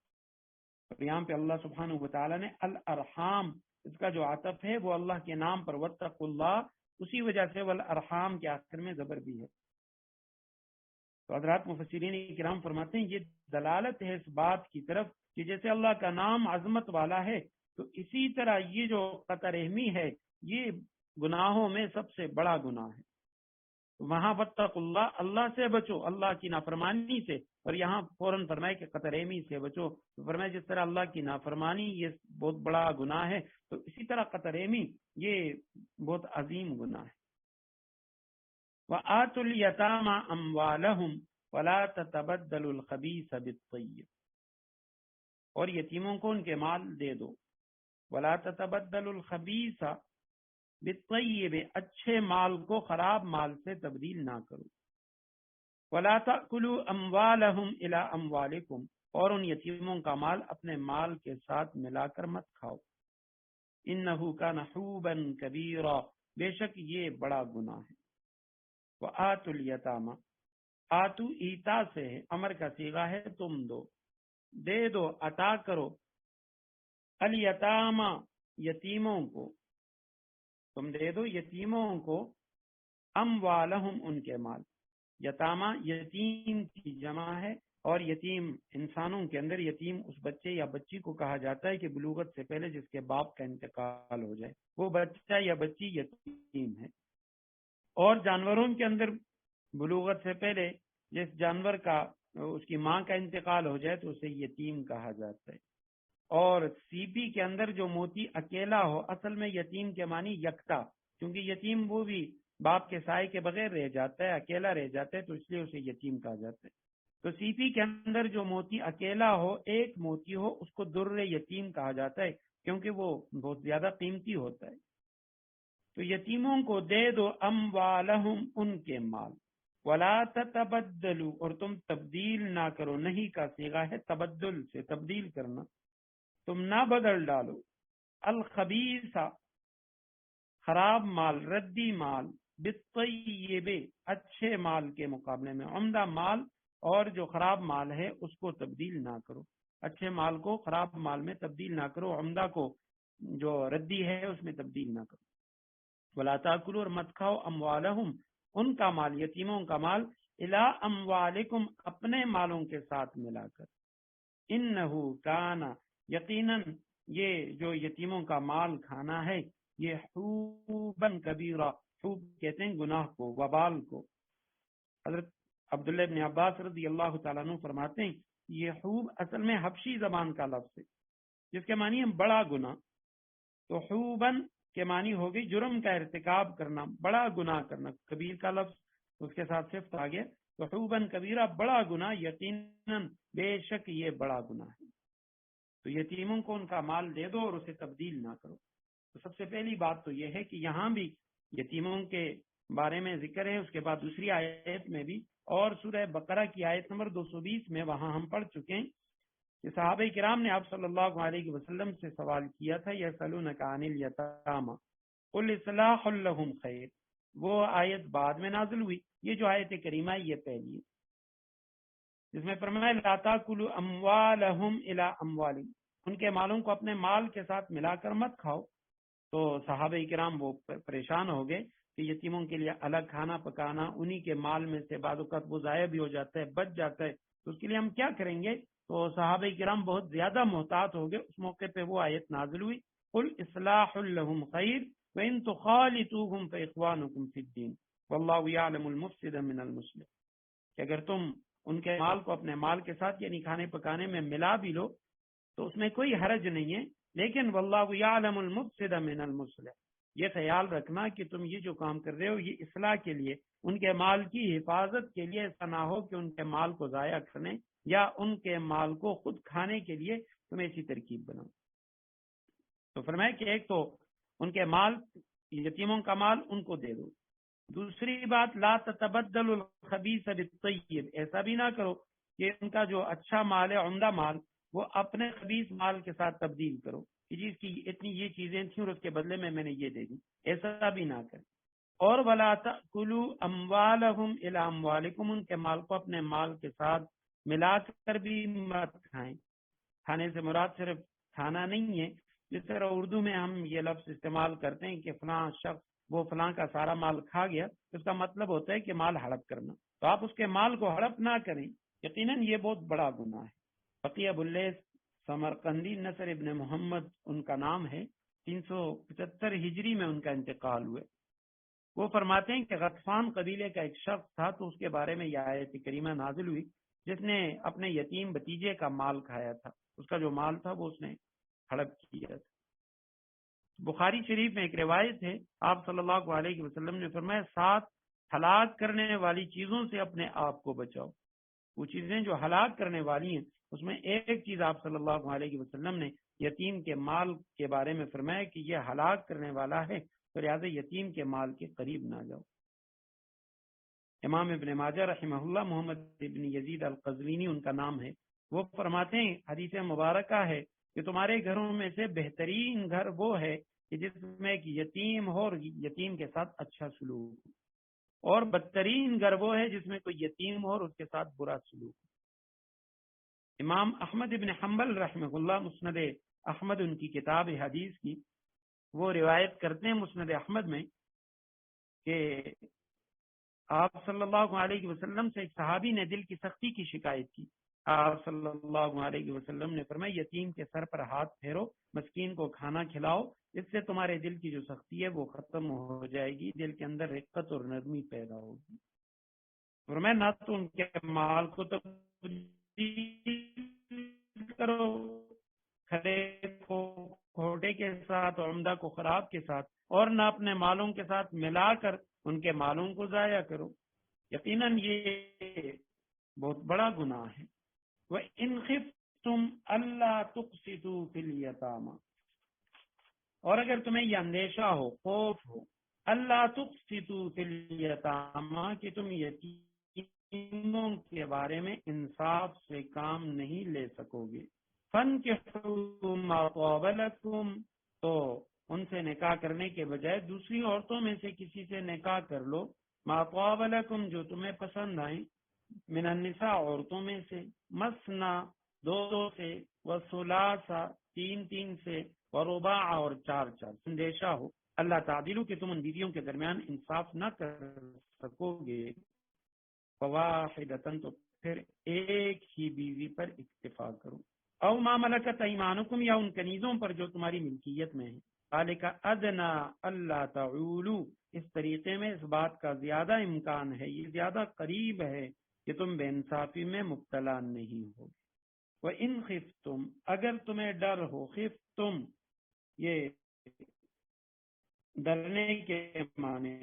اور یہاں پہ اللہ سبحانہ و تعالیٰ نے الارحام، اس کا جو عطف ہے وہ اللہ کے نام پر واتقوا اللہ، اسی وجہ سے والارحام کے آخر میں زبر بھی ہے۔ تو حضرات مفسرین کرام فرماتے ہیں یہ دلالت ہے اس بات کی طرف کہ جیسے اللہ کا نام عظمت والا ہے تو اسی طرح یہ جو قطع رحمی ہے یہ گناہوں میں سب سے بڑا گناہ ہے. وہاں واتقوا اللہ، اللہ سے بچو، اللہ کی نافرمانی سے، اور یہاں فوراً فرمائے کہ قطع رحمی سے بچو. تو فرمائے جس طرح اللہ کی نافرمانی یہ بہت بڑا گناہ ہے، تو اسی طرح قطع رحمی یہ بہت عظیم گناہ ہے. وَآتُوا الْيَتَامَى أَمْوَالَهُمْ وَلَا تَتَبَدَّلُوا الْخَبِيثَ بِالطَّيِّبِ، اور یتیموں کو ان کے مال دے دو. وَلَا تَتَبَدَّلُوا الْخَبِيثَ بِالطَّيِّبِ، اچھے مال کو خراب مال سے تبدیل نہ کرو. وَلَا تَأْكُلُوا أَمْوَالَهُمْ إِلَىٰ أَمْوَالِكُمْ، اور ان یتیموں کا مال اپنے مال کے ساتھ ملا کر مت کھاؤ. إِنَّهُ كَانَ حُوبًا كَبِيرًا، بے شک یہ بڑا گناہ ہے. وَآتُوا الْيَتَامَى، آتو ایتا سے ہے، امر کا صیغہ ہے، تم دو، دے دو، عطا کرو. الیتامہ، یتیموں کو، تم دے دو یتیموں کو، اموالہم، ان کے مال. یتامہ یتیم کی جمع ہے، اور یتیم انسانوں کے اندر یتیم اس بچے یا بچی کو کہا جاتا ہے کہ بلوغت سے پہلے جس کے باپ کا انتقال ہو جائے، وہ بچہ یا بچی یتیم ہے. اور جانوروں کے اندر بلوغت سے پہلے جس جانور کا اس کی ماں کا انتقال ہو جائے تو اسے یتیم کہا جاتا ہے. اور سیپی کے اندر جو موتی اکیلا ہو، اصل میں یتیم کے معنی یکتا، کیونکہ یتیم وہ بھی باپ کے سائے کے بغیر رہ جاتا ہے، اکیلا رہ جاتا ہے، تو اس لیے اسے یتیم کہا جاتا ہے. تو سیپی کے اندر جو موتی اکیلا ہو، ایک موتی ہو، اس کو در یتیم کہا جاتا ہے، کیونکہ وہ بہت زیادہ قیمتی ہوتا ہے. تو یتیموں کو دے دو اموالہم، ان کے مال. ولا تتبدلوا، اور تم تبدیل نہ کرو، نہیں کا صیغہ ہے تبدل سے، تبدیل کرنا، تم نہ بدل ڈالو. الخبیث، خراب مال، ردی مال، بالطیب، اچھے مال کے مقابلے میں. عمدہ مال اور جو خراب مال ہے اس کو تبدیل نہ کرو، اچھے مال کو خراب مال میں تبدیل نہ کرو، عمدہ کو جو ردی ہے اس میں تبدیل نہ کرو. ولا تاکلوا، اور مت کھاؤ، اموالہم، ان کا مال، یتیموں کا مال، الی اموالکم، اپنے مالوں کے ساتھ ملا کر. انہو کان، یقیناً یہ جو یتیموں کا مال کھانا ہے یہ حوباً کبیرہ، حوب کہتے ہیں گناہ کو، وبال کو. حضرت عبداللہ ابن عباس رضی اللہ تعالیٰ عنہ فرماتے ہیں یہ حوب اصل میں حبشی زبان کا لفظ ہے جس کے معنی ہے بڑا گناہ. تو حوباً کے معنی ہوگی جرم کا ارتکاب کرنا، بڑا گناہ کرنا. کبیر کا لفظ اس کے ساتھ صفت آ گیا، تو حوباً کبیرہ، بڑا گناہ، یقیناً بے شک یہ بڑا گناہ ہے. تو یتیموں کو ان کا مال دے دو اور اسے تبدیل نہ کرو. تو سب سے پہلی بات تو یہ ہے کہ یہاں بھی یتیموں کے بارے میں ذکر ہے، اس کے بعد دوسری آیت میں بھی، اور سورہ بقرہ کی آیت نمبر 220 میں وہاں ہم پڑھ چکے ہیں کہ صحابہ کرام نے آپ صلی اللہ علیہ وسلم سے سوال کیا تھا، یسألونک عن الیتامی قل اصلاح لہم خیر. وہ آیت بعد میں نازل ہوئی. یہ جو آیت کریمہ ہے یہ پہلی ہے جس میں فرمایا لا تاکلوا اموالہم الی اموالکم، ان کے مالوں کو اپنے مال کے ساتھ ملا کر مت کھاؤ. تو صحابہ کرام وہ پریشان ہو گئے کہ یتیموں کے لیے الگ کھانا پکانا، انہی کے مال میں سے بعض اوقات وہ ضائع بھی ہو جاتا ہے، بچ جاتا ہے، تو اس کے لیے ہم کیا کریں گے. تو صحابہ کرام بہت زیادہ محتاط ہو گئے. اس موقع پہ وہ آیت نازل ہوئی قل اصلاح لہم خیر وان تخالطوہم فاخوانکم فی الدین واللہ یعلم المفسد من المصلح، کہ اگر تم ان کے مال کو اپنے مال کے ساتھ یعنی کھانے پکانے میں ملا بھی لو تو اس میں کوئی حرج نہیں ہے، لیکن واللہ یعلم المفسد من المصلح، یہ خیال رکھنا کہ تم یہ جو کام کر رہے ہو یہ اصلاح کے لیے، ان کے مال کی حفاظت کے لیے، ایسا نہ ہو کہ ان کے مال کو ضائع کرنے یا ان کے مال کو خود کھانے کے لیے تم ایسی ترکیب بناؤ. تو فرمایا کہ ایک تو ان کے مال، یتیموں کا مال ان کو دے دو. دوسری بات لا تتبدل الخبیث بالطیب، ایسا بھی نہ کرو کہ ان کا جو اچھا مال ہے، عمدہ مال، وہ اپنے خبیث مال کے ساتھ تبدیل کرو کہ جی اس کی اتنی یہ چیزیں تھیں اور اس کے بدلے میں نے یہ دے دی، ایسا بھی نہ کریں. اور ولا تأکلوا اموالہم الی اموالکم، ان کے مال کو اپنے مال کے ساتھ ملا کر بھی مت کھائیں. کھانے سے مراد صرف کھانا نہیں ہے، جس طرح اردو میں ہم یہ لفظ استعمال کرتے ہیں کہ فلاں شخص وہ فلاں کا سارا مال کھا گیا، اس کا مطلب ہوتا ہے کہ مال ہڑپ کرنا. تو آپ اس کے مال کو ہڑپ نہ کریں، یقیناً یہ بہت بڑا گناہ ہے. بقیہ ابو اللیث سمرقندی نصر ابن محمد ان کا نام ہے، 375 ہجری میں ان کا انتقال ہوئے۔ وہ فرماتے ہیں کہ غطفان قبیلے کا ایک شخص تھا، تو اس کے بارے میں یہ آیت کریمہ نازل ہوئی جس نے اپنے یتیم بھتیجے کا مال کھایا تھا، اس کا جو مال تھا وہ اس نے ہڑپ کیا تھا۔ بخاری شریف میں ایک روایت ہے، آپ صلی اللہ علیہ وسلم نے فرمایا 7 ہلاک کرنے والی چیزوں سے اپنے آپ کو بچاؤ۔ وہ چیزیں جو ہلاک کرنے والی ہیں اس میں ایک چیز آپ صلی اللہ علیہ وسلم نے یتیم کے مال کے بارے میں فرمایا کہ یہ ہلاک کرنے والا ہے، تو لہٰذا یتیم کے مال کے قریب نہ جاؤ۔ امام ابن ماجہ رحمہ اللہ، محمد ابن یزید القزوینی ان کا نام ہے، وہ فرماتے ہیں حدیث مبارکہ ہے کہ تمہارے گھروں میں سے بہترین گھر وہ ہے کہ جس میں ایک یتیم ہو اور یتیم کے ساتھ اچھا سلوک ہو، اور بدترین گھر وہ ہے جس میں کوئی یتیم ہو اور اس کے ساتھ برا سلوک ہو۔ امام احمد ابن حنبل رحمہ اللہ، مسند احمد ان کی کتاب حدیث کی، وہ روایت کرتے ہیں مسند احمد میں کہ آپ صلی اللہ علیہ وسلم سے ایک صحابی نے دل کی سختی کی شکایت کی۔ آپ صلی اللہ علیہ وسلم نے فرمایا یتیم کے سر پر ہاتھ پھیرو، مسکین کو کھانا کھلاؤ، اس سے تمہارے دل کی جو سختی ہے وہ ختم ہو جائے گی، دل کے اندر رقت اور نرمی پیدا ہوگی۔ فرمایا نہ تو ان کے مال کو کرو کھڑے کو کھوٹے کے ساتھ، عمدہ کو خراب کے ساتھ، اور نہ اپنے مالوں کے ساتھ ملا کر ان کے مالوں کو ضائع کرو، یقیناً یہ بہت بڑا گناہ ہے۔ وَإِنْ خِفْتُمْ أَلَّا تُقْسِطُوا فِي الْيَتَامَى، اور اگر تمہیں یہ اندیشہ ہو، خوف ہو، اللہ تقسطوا فی الیتامى کہ تم یتیموں کے بارے میں انصاف سے کام نہیں لے سکو گے، فانکحوا ما طاب لکم، تو ان سے نکاح کرنے کے بجائے دوسری عورتوں میں سے کسی سے نکاح کر لو، ما طاب لکم جو تمہیں پسند آئیں، من النساء عورتوں میں سے، مثنا 2 سے، وثلاثا 3 سے، ورباع اور 4 اندیشہ ہو اللہ تعدیلو کہ تم ان بیویوں کے درمیان انصاف نہ کر سکو گے، فواحدۃ تو پھر ایک ہی بیوی پر اکتفا کرو، او ما ملکت ایمانکم یا ان کنیزوں پر جو تمہاری ملکیت میں ہے، ذالک ادنی اللہ تعولو، اس طریقے میں اس بات کا زیادہ امکان ہے، یہ زیادہ قریب ہے کہ تم بے انصافی میں مبتلا نہیں ہو۔ وَإِنْ خِفْتُمْ اگر تمہیں ڈر ہو، خفتم یہ ڈرنے کے معنی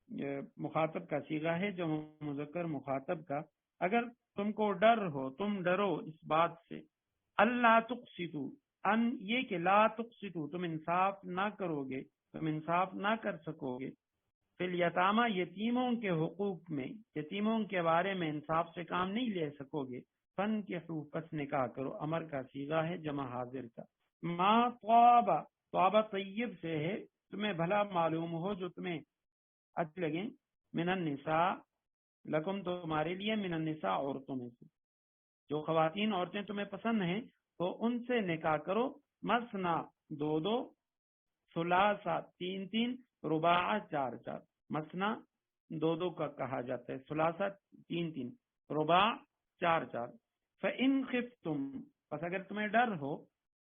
میں مخاطب کا صیغہ ہے، جو مذکر مخاطب کا، اگر تم کو ڈر ہو، تم ڈرو اس بات سے، اللہ تقسطوا، ان یہ کہ لا تقسطوا تم انصاف نہ کرو گے، تم انصاف نہ کر سکو گے، فی الیتامى یتیموں کے حقوق میں، یتیموں کے بارے میں انصاف سے کام نہیں لے سکو گے، فانکحوا پس نکاح کرو، امر کا صیغہ ہے جمع حاضر کا، ما طاب، طاب طیب سے ہے، تمہیں بھلا معلوم ہو جو تمہیں اچھے لگیں، من النساء لکم تمہارے لیے، من النساء عورتوں میں سے، جو خواتین عورتیں تمہیں پسند ہیں تو ان سے نکاح کرو، مثنا 2، ثلاثا 3، رباع 4، مثنا 2 کا کہا جاتا ہے، ثلاثا 3، رباع 4۔ فَإِنْ خِفْتُمْ پس اگر تمہیں ڈر ہو،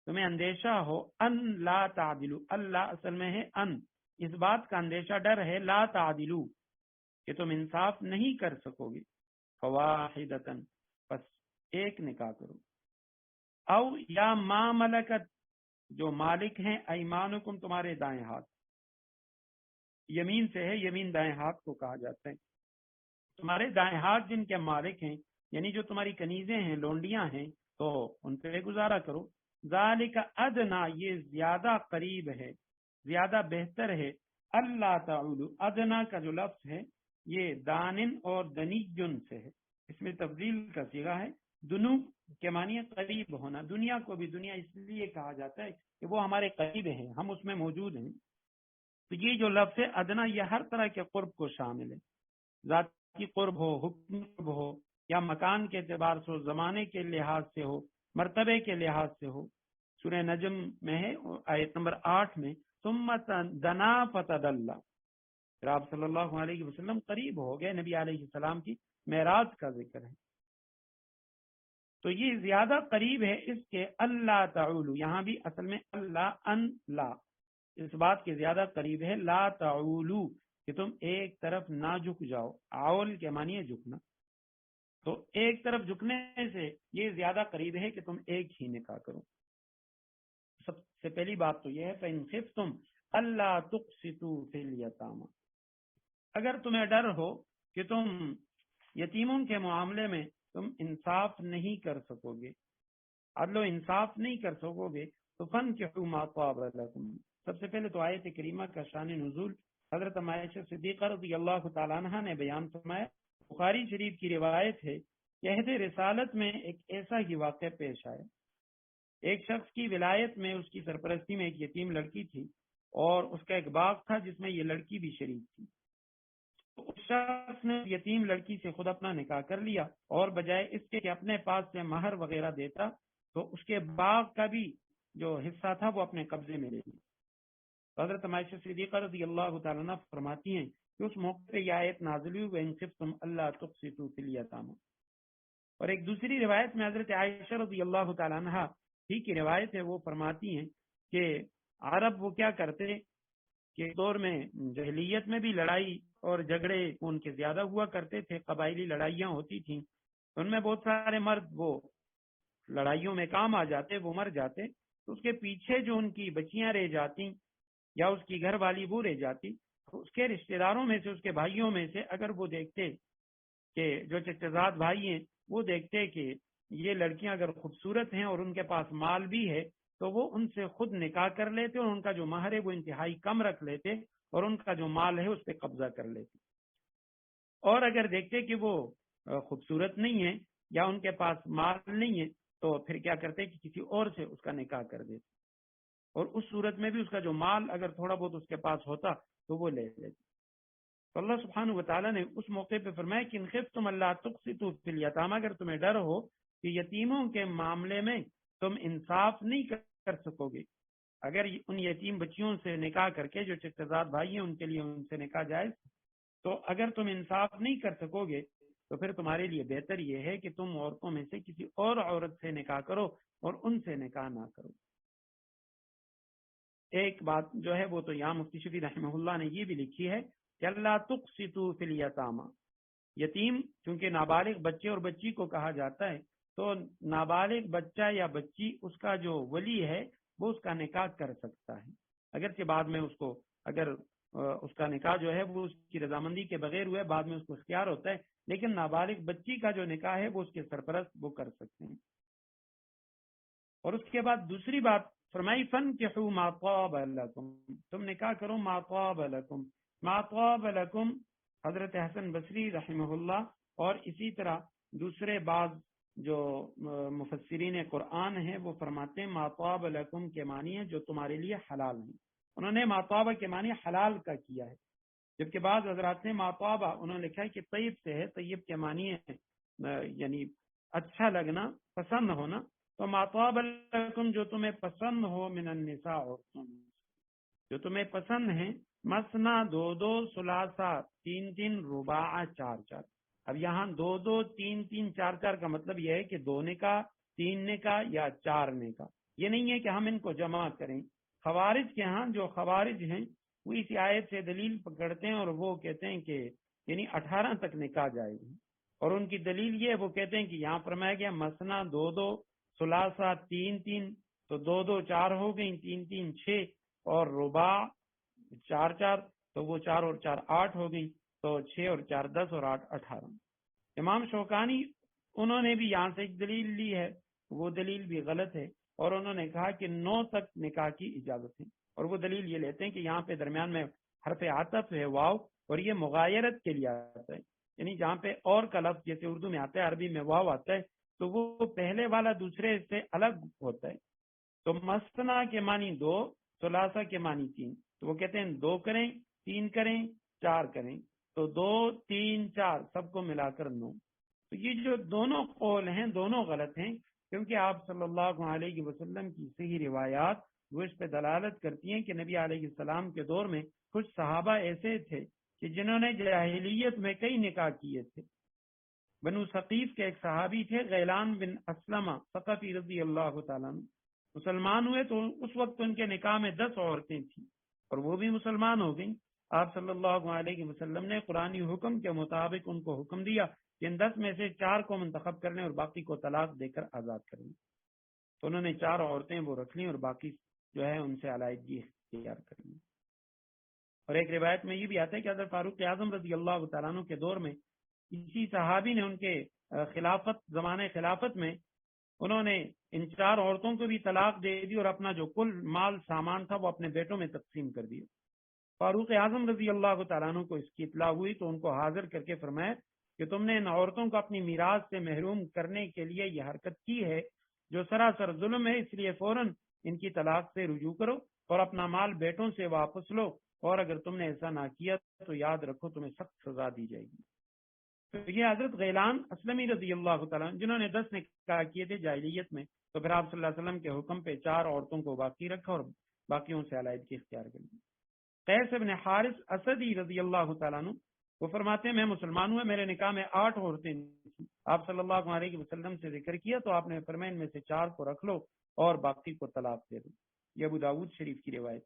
تمہیں اندیشہ ہو، ان لا تعدلو، اللہ اصل میں ہے ان، اس بات کا اندیشہ ڈر ہے، لا تعدلو کہ تم انصاف نہیں کر سکو گے، فواحدۃ پس ایک نکاح کرو، او یا ما ملکت جو مالک ہیں، ایمانکم تمہارے دائیں ہاتھ، یمین سے ہے، یمین دائیں ہاتھ کو کہا جاتا ہے، تمہارے دائیں ہاتھ جن کے مالک ہیں، یعنی جو تمہاری کنیزیں ہیں، لونڈیاں ہیں، تو ان پہ گزارا کرو، ذالک ادنا یہ زیادہ قریب ہے، زیادہ بہتر ہے، اللہ تعولو، ادنا کا جو لفظ ہے یہ دانن اور دنیجن سے ہے، اس میں تفضیل کا صیغہ ہے، دنو کے معنی قریب ہونا، دنیا کو بھی دنیا اس لیے کہا جاتا ہے کہ وہ ہمارے قریب ہیں، ہم اس میں موجود ہیں، تو یہ جو لفظ ہے ادنا یہ ہر طرح کے قرب کو شامل ہے، ذاتی قرب ہو، حکم قرب ہو، یا مکان کے اعتبار سے ہو، زمانے کے لحاظ سے ہو، مرتبے کے لحاظ سے ہو۔ سورہ نجم میں ہے آیت نمبر 8 میں، ثم دنا فتدلى، پھر آپ صلی اللہ علیہ وسلم قریب ہو گئے، نبی علیہ السلام کی معراج کا ذکر ہے۔ تو یہ زیادہ قریب ہے اس کے اللہ تعولو، یہاں بھی اصل میں اللہ ان لا، اس بات کے زیادہ قریب ہے لا تعولو کہ تم ایک طرف نہ جھک جاؤ. عول کے معنی ہے جھکنا، تو ایک طرف جھکنے سے یہ زیادہ قریب ہے کہ تم ایک ہی نکاح کرو. سب سے پہلی بات تو یہ ہے فَإِنْ خِفْتُمْ أَلَّا تُقْسِطُوا فِي الْيَتَامَى، اگر تمہیں ڈر ہو کہ تم یتیموں کے معاملے میں تم انصاف نہیں کر سکو گے، عدل و انصاف نہیں کر سکو گے، تو فَانْكِحُوا مَا طَابَ لَكُمْ. سب سے پہلے تو آیت کریمہ کا شان نزول حضرت عائشہ صدیقہ رضی اللہ تعالی عنہا نے بیان فرمایا. بخاری شریف کی روایت ہے کہ عہد رسالت میں ایک ایسا ہی واقعہ پیش آیا. ایک شخص کی ولایت میں اس کی سرپرستی میں ایک یتیم لڑکی تھی اور اس کا ایک باغ تھا جس میں یہ لڑکی بھی شریک تھی. تو اس شخص نے یتیم لڑکی سے خود اپنا نکاح کر لیا اور بجائے اس کے کہ اپنے پاس سے مہر وغیرہ دیتا تو اس کے باغ کا بھی جو حصہ تھا وہ اپنے قبضے میں لے لیا. حضرت عائشہ صدیقہ رضی اللہ تعالیٰ عنہ فرماتی ہیں کہ اس موقع پہ یہ آیت نازل ہوئی وَإِنْ خِفْتُمْ أَلَّا تُقْسِطُوا فِي الْيَتَامَى. اور ایک دوسری روایت میں حضرت عائشہ رضی اللہ تعالیٰ عنہ ہی کی روایت ہے، وہ فرماتی ہیں کہ عرب وہ کیا کرتے کہ دور میں جاہلیت میں بھی لڑائی اور جھگڑے ان کے زیادہ ہوا کرتے تھے، قبائلی لڑائیاں ہوتی تھیں، ان میں بہت سارے مرد وہ لڑائیوں میں کام آ جاتے، وہ مر جاتے، تو اس کے پیچھے جو ان کی بچیاں رہ جاتی یا اس کی گھر والی وہ رہ جاتی، تو اس کے رشتہ داروں میں سے، اس کے بھائیوں میں سے اگر وہ دیکھتے کہ جو چچزاد بھائی ہیں وہ دیکھتے کہ یہ لڑکیاں اگر خوبصورت ہیں اور ان کے پاس مال بھی ہے تو وہ ان سے خود نکاح کر لیتے اور ان کا جو مہر ہے وہ انتہائی کم رکھ لیتے اور ان کا جو مال ہے اس پہ قبضہ کر لیتے. اور اگر دیکھتے کہ وہ خوبصورت نہیں ہے یا ان کے پاس مال نہیں ہے تو پھر کیا کرتے کہ کسی اور سے اس کا نکاح کر دیتے، اور اس صورت میں بھی اس کا جو مال اگر تھوڑا بہت اس کے پاس ہوتا تو وہ لے لیتے. تو اللہ سبحانہ و تعالیٰ نے اس موقع پہ فرمایا کہ ان خفتم اللہ تقسطوا فی الیتامى، اگر تمہیں ڈر ہو کہ یتیموں کے معاملے میں تم انصاف نہیں کر سکو گے، اگر ان یتیم بچیوں سے نکاح کر کے جو چچزاد بھائی ہیں ان کے لیے ان سے نکاح جائز، تو اگر تم انصاف نہیں کر سکو گے تو پھر تمہارے لیے بہتر یہ ہے کہ تم عورتوں میں سے کسی اور عورت سے نکاح کرو اور ان سے نکاح نہ کرو. ایک بات جو ہے وہ تو یہاں مفتی شفیع رحمہ اللہ نے یہ بھی لکھی ہے کہ اللہ تقسطوا فی الیتامى، یتیم چونکہ نابالغ بچے اور بچی کو کہا جاتا ہے تو نابالغ بچہ یا بچی اس کا جو ولی ہے وہ اس کا نکاح کر سکتا ہے، اگرچہ بعد میں اس کو اگر اس کا نکاح جو ہے وہ اس کی رضامندی کے بغیر ہوئے بعد میں اس کو اختیار ہوتا ہے، لیکن نابالغ بچی کا جو نکاح ہے وہ اس کے سرپرست وہ کر سکتے ہیں. اور اس کے بعد دوسری بات فرمائی فَانْكِحُوا مَا طَابَ لَكُمْ، تم نکاح کرو مَا طَابَ لَكُمْ. مَا طَابَ لَكُمْ حضرت حسن بصری رحمہ اللہ اور اسی طرح دوسرے بعض جو مفسرین قرآن ہیں وہ فرماتے ہیں مَا طَابَ لَكُمْ کے معنی ہے جو تمہارے لیے حلال ہیں. انہوں نے مَا طَابَ کے معنی حلال کا کیا ہے، جبکہ بعض حضرات نے مَا طَابَ انہوں نے لکھا ہے کہ طیب سے ہے، طیب کے معنی ہے یعنی اچھا لگنا، پسند ہونا. تو مَا طَابَ لَكُمْ جو تمہیں پسند ہو من النساء، عورتوں میں جو تمہیں پسند ہیں، مثنا دو دو، ثلاثہ تین تین، رباع چار چار. اب یہاں دو دو تین تین چار چار کا مطلب یہ ہے کہ دو نکاح، تین نکاح یا چار نکاح، یہ نہیں ہے کہ ہم ان کو جمع کریں. خوارج کے ہاں جو خوارج ہیں وہ اس آیت سے دلیل پکڑتے ہیں اور وہ کہتے ہیں کہ یعنی 18 تک نکاح جائے گی، اور ان کی دلیل یہ وہ کہتے ہیں کہ یہاں فرمایا گیا مثنا دو دو، ثلاثہ تین تین، تو دو دو چار ہو گئی، تین تین چھ، اور رباع چار چار، تو وہ چار اور چار آٹھ ہو گئی، تو چھ اور چار 10 اور 8 18. امام شوکانی انہوں نے بھی یہاں سے ایک دلیل لی ہے، وہ دلیل بھی غلط ہے، اور انہوں نے کہا کہ 9 تک نکاح کی اجازت ہے، اور وہ دلیل یہ لیتے ہیں کہ یہاں پہ درمیان میں حرف عطف ہے واو، اور یہ مغایرت کے لیے آتا ہے، یعنی جہاں پہ اور کا لفظ جیسے اردو میں آتا ہے عربی میں واو آتا ہے تو وہ پہلے والا دوسرے سے الگ ہوتا ہے. تو مثنا کے معنی 2، ثلاثہ کے معنی 3، تو وہ کہتے ہیں 2 کریں، 3 کریں، 4 کریں، تو 2 3 4 سب کو ملا کر 9. تو یہ جو دونوں قول ہیں دونوں غلط ہیں، کیونکہ آپ صلی اللہ علیہ وسلم کی صحیح روایات وہ اس پہ دلالت کرتی ہیں کہ نبی علیہ السلام کے دور میں کچھ صحابہ ایسے تھے کہ جنہوں نے جاہلیت میں کئی نکاح کیے تھے، بنو ثقیف کے ایک صحابی تھے غیلان بن اسلمہ ثقفی رضی اللہ تعالیٰ عنہ، مسلمان ہوئے تو اس وقت ان کے نکاح میں 10 عورتیں تھیں اور وہ بھی مسلمان ہو گئیں۔ آپ صلی اللہ علیہ وسلم نے قرآنی حکم کے مطابق ان کو حکم دیا کہ ان 10 میں سے 4 کو منتخب کر لیں اور باقی کو طلاق دے کر آزاد کر لیں۔ تو انہوں نے 4 عورتیں وہ رکھ لیں اور باقی جو ہے ان سے علیحدگی اختیار کر لیں۔ اور ایک روایت میں یہ بھی آتا ہے کہ حضرت فاروق اعظم رضی اللہ تعالیٰ عنہ کے دور میں اسی صحابی نے ان کے زمانے خلافت میں انہوں نے ان 4 عورتوں کو بھی طلاق دے دی اور اپنا جو کل مال سامان تھا وہ اپنے بیٹوں میں تقسیم کر دیا۔ فاروق اعظم رضی اللہ تعالیٰ عنہ کو اس کی اطلاع ہوئی تو ان کو حاضر کر کے فرمایا کہ تم نے ان عورتوں کو اپنی میراث سے محروم کرنے کے لیے یہ حرکت کی ہے جو سراسر ظلم ہے، اس لیے فوراً ان کی طلاق سے رجوع کرو اور اپنا مال بیٹوں سے واپس لو، اور اگر تم نے ایسا نہ کیا تو یاد رکھو تمہیں سخت سزا دی جائے گی۔ تو یہ حضرت غیلان اسلمی رضی اللہ تعالیٰ جنہوں نے 10 نکاح کیے تھے جاہلیت میں، تو پھر آپ صلی اللہ علیہ وسلم کے حکم پہ 4 عورتوں کو باقی رکھا اور باقیوں سے علیحدگی اختیار کر لی۔ قیس بن حارث اسدی رضی اللہ تعالیٰ عنہ وہ فرماتے ہیں میں مسلمان ہوا، میرے نکاح میں 8 عورتیں تھیں، آپ صلی اللہ علیہ وسلم سے ذکر کیا تو آپ نے فرمایا ان میں سے 4 کو رکھ لو اور باقی کو طلاق دے دو۔ یہ ابو داؤد شریف کی روایت،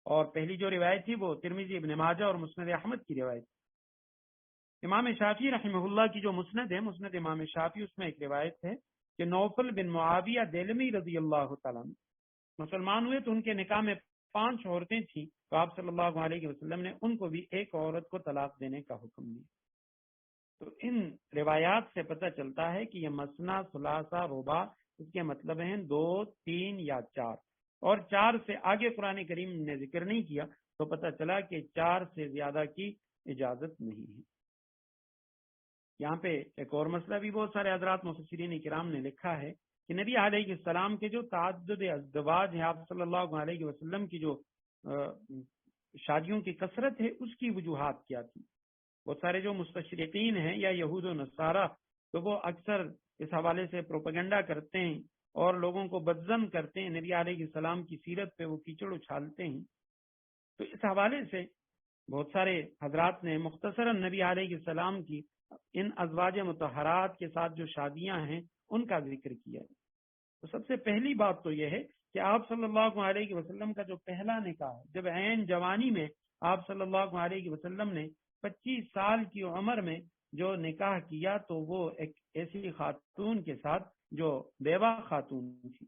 اور پہلی جو روایت تھی وہ ترمذی ابن ماجہ اور مسند احمد کی روایت۔ امام شافعی رحمہ اللہ کی جو مسند ہے، مسند امام شافعی، اس میں ایک روایت ہے کہ نوفل بن معاویہ دیلمی رضی اللہ تعالیٰ مسلمان ہوئے تو ان کے نکاح میں 5 عورتیں تھیں، تو آپ صلی اللہ علیہ وسلم نے ان کو بھی ایک عورت کو طلاق دینے کا حکم دیا۔ تو ان روایات سے پتہ چلتا ہے کہ یہ مثنا، ثلاثہ، رباع، اس کے مطلب ہیں 2، 3 یا 4، اور 4 سے آگے قرآن کریم نے ذکر نہیں کیا، تو پتہ چلا کہ 4 سے زیادہ کی اجازت نہیں ہے۔ یہاں پہ ایک اور مسئلہ بھی بہت سارے حضرات مفسرین کرام نے لکھا ہے کہ نبی علیہ السلام کے جو تعدد ازدواج ہیں، آپ صلی اللہ علیہ وسلم کی جو شادیوں کی کثرت ہے، اس کی وجوہات کیا تھی۔ بہت سارے جو مستشرقین ہیں یا یہود و نصارہ، تو وہ اکثر اس حوالے سے پروپیگنڈا کرتے ہیں اور لوگوں کو بدظن کرتے ہیں، نبی علیہ السلام کی سیرت پہ وہ کیچڑ اچھالتے ہیں۔ تو اس حوالے سے بہت سارے حضرات نے مختصراً نبی علیہ السلام کی ان ازواج مطہرات کے ساتھ جو شادیاں ہیں ان کا ذکر کیا ہے۔ تو سب سے پہلی بات تو یہ ہے کہ آپ صلی اللہ علیہ وسلم کا جو پہلا نکاح ہے، جب عین جوانی میں آپ صلی اللہ علیہ وسلم نے 25 سال کی عمر میں جو نکاح کیا، تو وہ ایک ایسی خاتون کے ساتھ جو بیوہ خاتون تھی،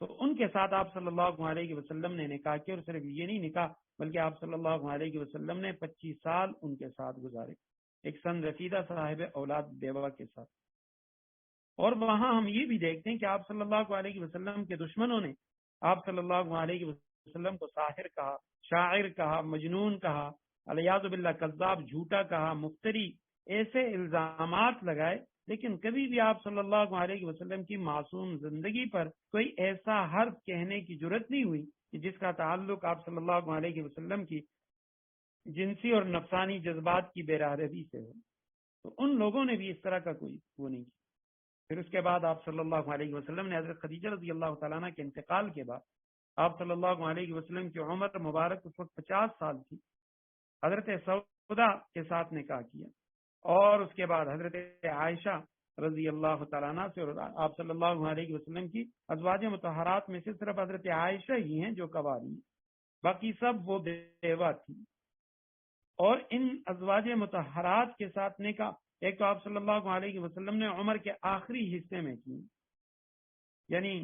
تو ان کے ساتھ آپ صلی اللہ علیہ وسلم نے نکاح کیا، اور صرف یہ نہیں نکاح بلکہ آپ صلی اللہ علیہ وسلم نے 25 سال ان کے ساتھ گزارے، ایک سن رسیدہ صاحب اولاد بیوہ کے ساتھ۔ اور وہاں ہم یہ بھی دیکھتے ہیں کہ آپ صلی اللہ علیہ وسلم کے دشمنوں نے آپ صلی اللہ علیہ وسلم کو ساحر کہا، شاعر کہا، مجنون کہا، الیاذ باللہ کذاب، جھوٹا کہا، مفتری، ایسے الزامات لگائے، لیکن کبھی بھی آپ صلی اللہ علیہ وسلم کی معصوم زندگی پر کوئی ایسا حرف کہنے کی جرت نہیں ہوئی کہ جس کا تعلق آپ صلی اللہ علیہ وسلم کی جنسی اور نفسانی جذبات کی بےراہروی سے ہو۔ تو ان لوگوں نے بھی اس طرح کا کوئی وہ نہیں کیا۔ پھر اس کے بعد آپ صلی اللہ علیہ وسلم نے حضرت خدیجہ رضی اللہ تعالیٰ عنہ کے انتقال کے بعد آپ صلی اللہ علیہ وسلم کی عمر مبارک اس وقت 50 سال تھی، حضرت سودا کے ساتھ نکاح کیا، اور اس کے بعد حضرت عائشہ رضی اللہ تعالیٰ عنہ سے، اور آپ صلی اللہ علیہ وسلم کی ازواج مطہرات میں سے صرف حضرت عائشہ ہی ہیں جو کنواری ہیں، باقی سب وہ بیوہ تھی۔ اور ان ازواج مطہرات کے ساتھ نکاح ایک تو آپ صلی اللہ علیہ وسلم نے عمر کے آخری حصے میں کی، یعنی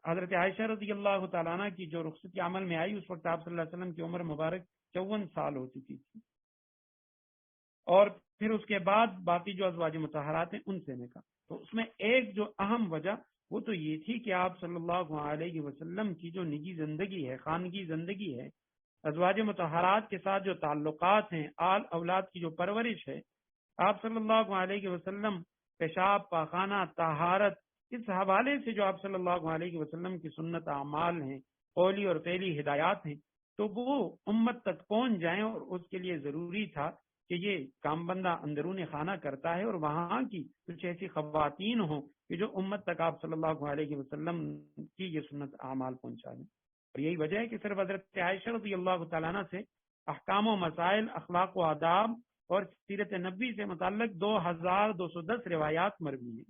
حضرت عائشہ رضی اللہ تعالیٰ عنہ کی جو رخصتی عمل میں آئی اس وقت آپ صلی اللہ علیہ وسلم کی عمر مبارک 54 سال ہو چکی تھی، اور پھر اس کے بعد باقی جو ازواج مطہرات ہیں ان سے نکاح۔ تو اس میں ایک جو اہم وجہ وہ تو یہ تھی کہ آپ صلی اللہ علیہ وسلم کی جو نجی زندگی ہے، خانگی زندگی ہے، ازواج مطہرات کے ساتھ جو تعلقات ہیں، آل اولاد کی جو پرورش ہے، آپ صلی اللہ علیہ وسلم پیشاب، پاخانہ، طہارت، اس حوالے سے جو آپ صلی اللہ علیہ وسلم کی سنت اعمال ہیں، قولی اور فعلی ہدایات ہیں، تو وہ امت تک پہنچ جائیں، اور اس کے لیے ضروری تھا کہ یہ کام بندہ اندرون خانہ کرتا ہے اور وہاں کی کچھ ایسی خواتین ہوں کہ جو امت تک آپ صلی اللہ علیہ وسلم کی یہ سنت اعمال پہنچا دیں۔ اور یہی وجہ ہے کہ صرف حضرت عائشہ رضی اللہ تعالیٰ عنہ سے احکام و مسائل، اخلاق و آداب اور سیرت نبوی سے متعلق 2210 روایات مروی ہیں۔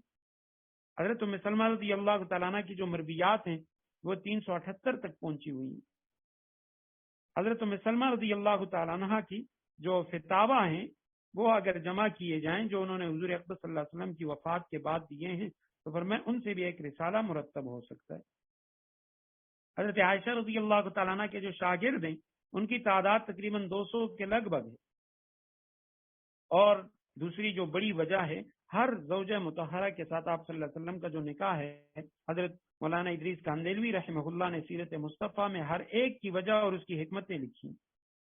حضرت ام سلمہ رضی اللہ تعالیٰ عنہ کی جو مرویات ہیں وہ 378 تک پہنچی ہوئی ہیں۔ حضرت ام سلمہ رضی اللہ تعالیٰ عنہ کی جو فتاوی ہیں وہ اگر جمع کیے جائیں جو انہوں نے حضور اقدس صلی اللہ علیہ وسلم کی وفات کے بعد دیے ہیں تو پھر میں ان سے بھی ایک رسالہ مرتب ہو سکتا ہے۔ حضرت عائشہ رضی اللہ تعالیٰ عنہ کے جو شاگرد ہیں ان کی تعداد تقریباً 200 کے لگ بھگ ہے۔ اور دوسری جو بڑی وجہ ہے، ہر زوجہ مطہرہ کے ساتھ آپ صلی اللہ علیہ وسلم کا جو نکاح ہے، حضرت مولانا ادریس کاندیلوی رحمہ اللہ نے سیرت مصطفیٰ میں ہر ایک کی وجہ اور اس کی حکمتیں لکھی۔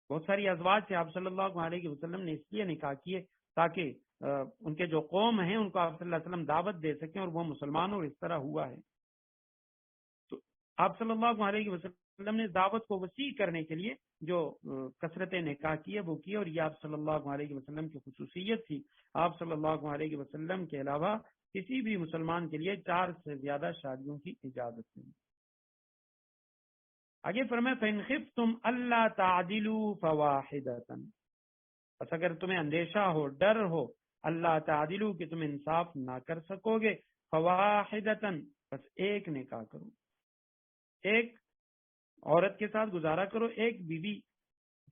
بہت ساری ازواج سے آپ صلی اللہ علیہ وسلم نے اس لیے نکاح کیے تاکہ ان کے جو قوم ہیں ان کو آپ صلی اللہ علیہ وسلم دعوت دے سکیں اور وہ مسلمان، اور اس طرح ہوا ہے۔ تو آپ صلی اللہ علیہ وسلم نے دعوت کو وسیع کرنے کے لیے جو کثرت نکاح کی ہے وہ کی، اور یہ آپ صلی اللہ علیہ وسلم کی خصوصیت تھی۔ آپ صلی اللہ علیہ وسلم کے علاوہ کسی بھی مسلمان کے لیے 4 سے زیادہ شادیوں کی اجازت نہیں۔ آگے فرمائے فَإِنْ خِفْتُمْ أَلَّا تَعْدِلُوا فَوَاحِدَةً، بس اگر تمہیں اندیشہ ہو، ڈر ہو، اللہ تعدلوا کہ تم انصاف نہ کر سکو گے، فواحدۃ بس ایک نکاح کرو، ایک عورت کے ساتھ گزارا کرو، ایک بیوی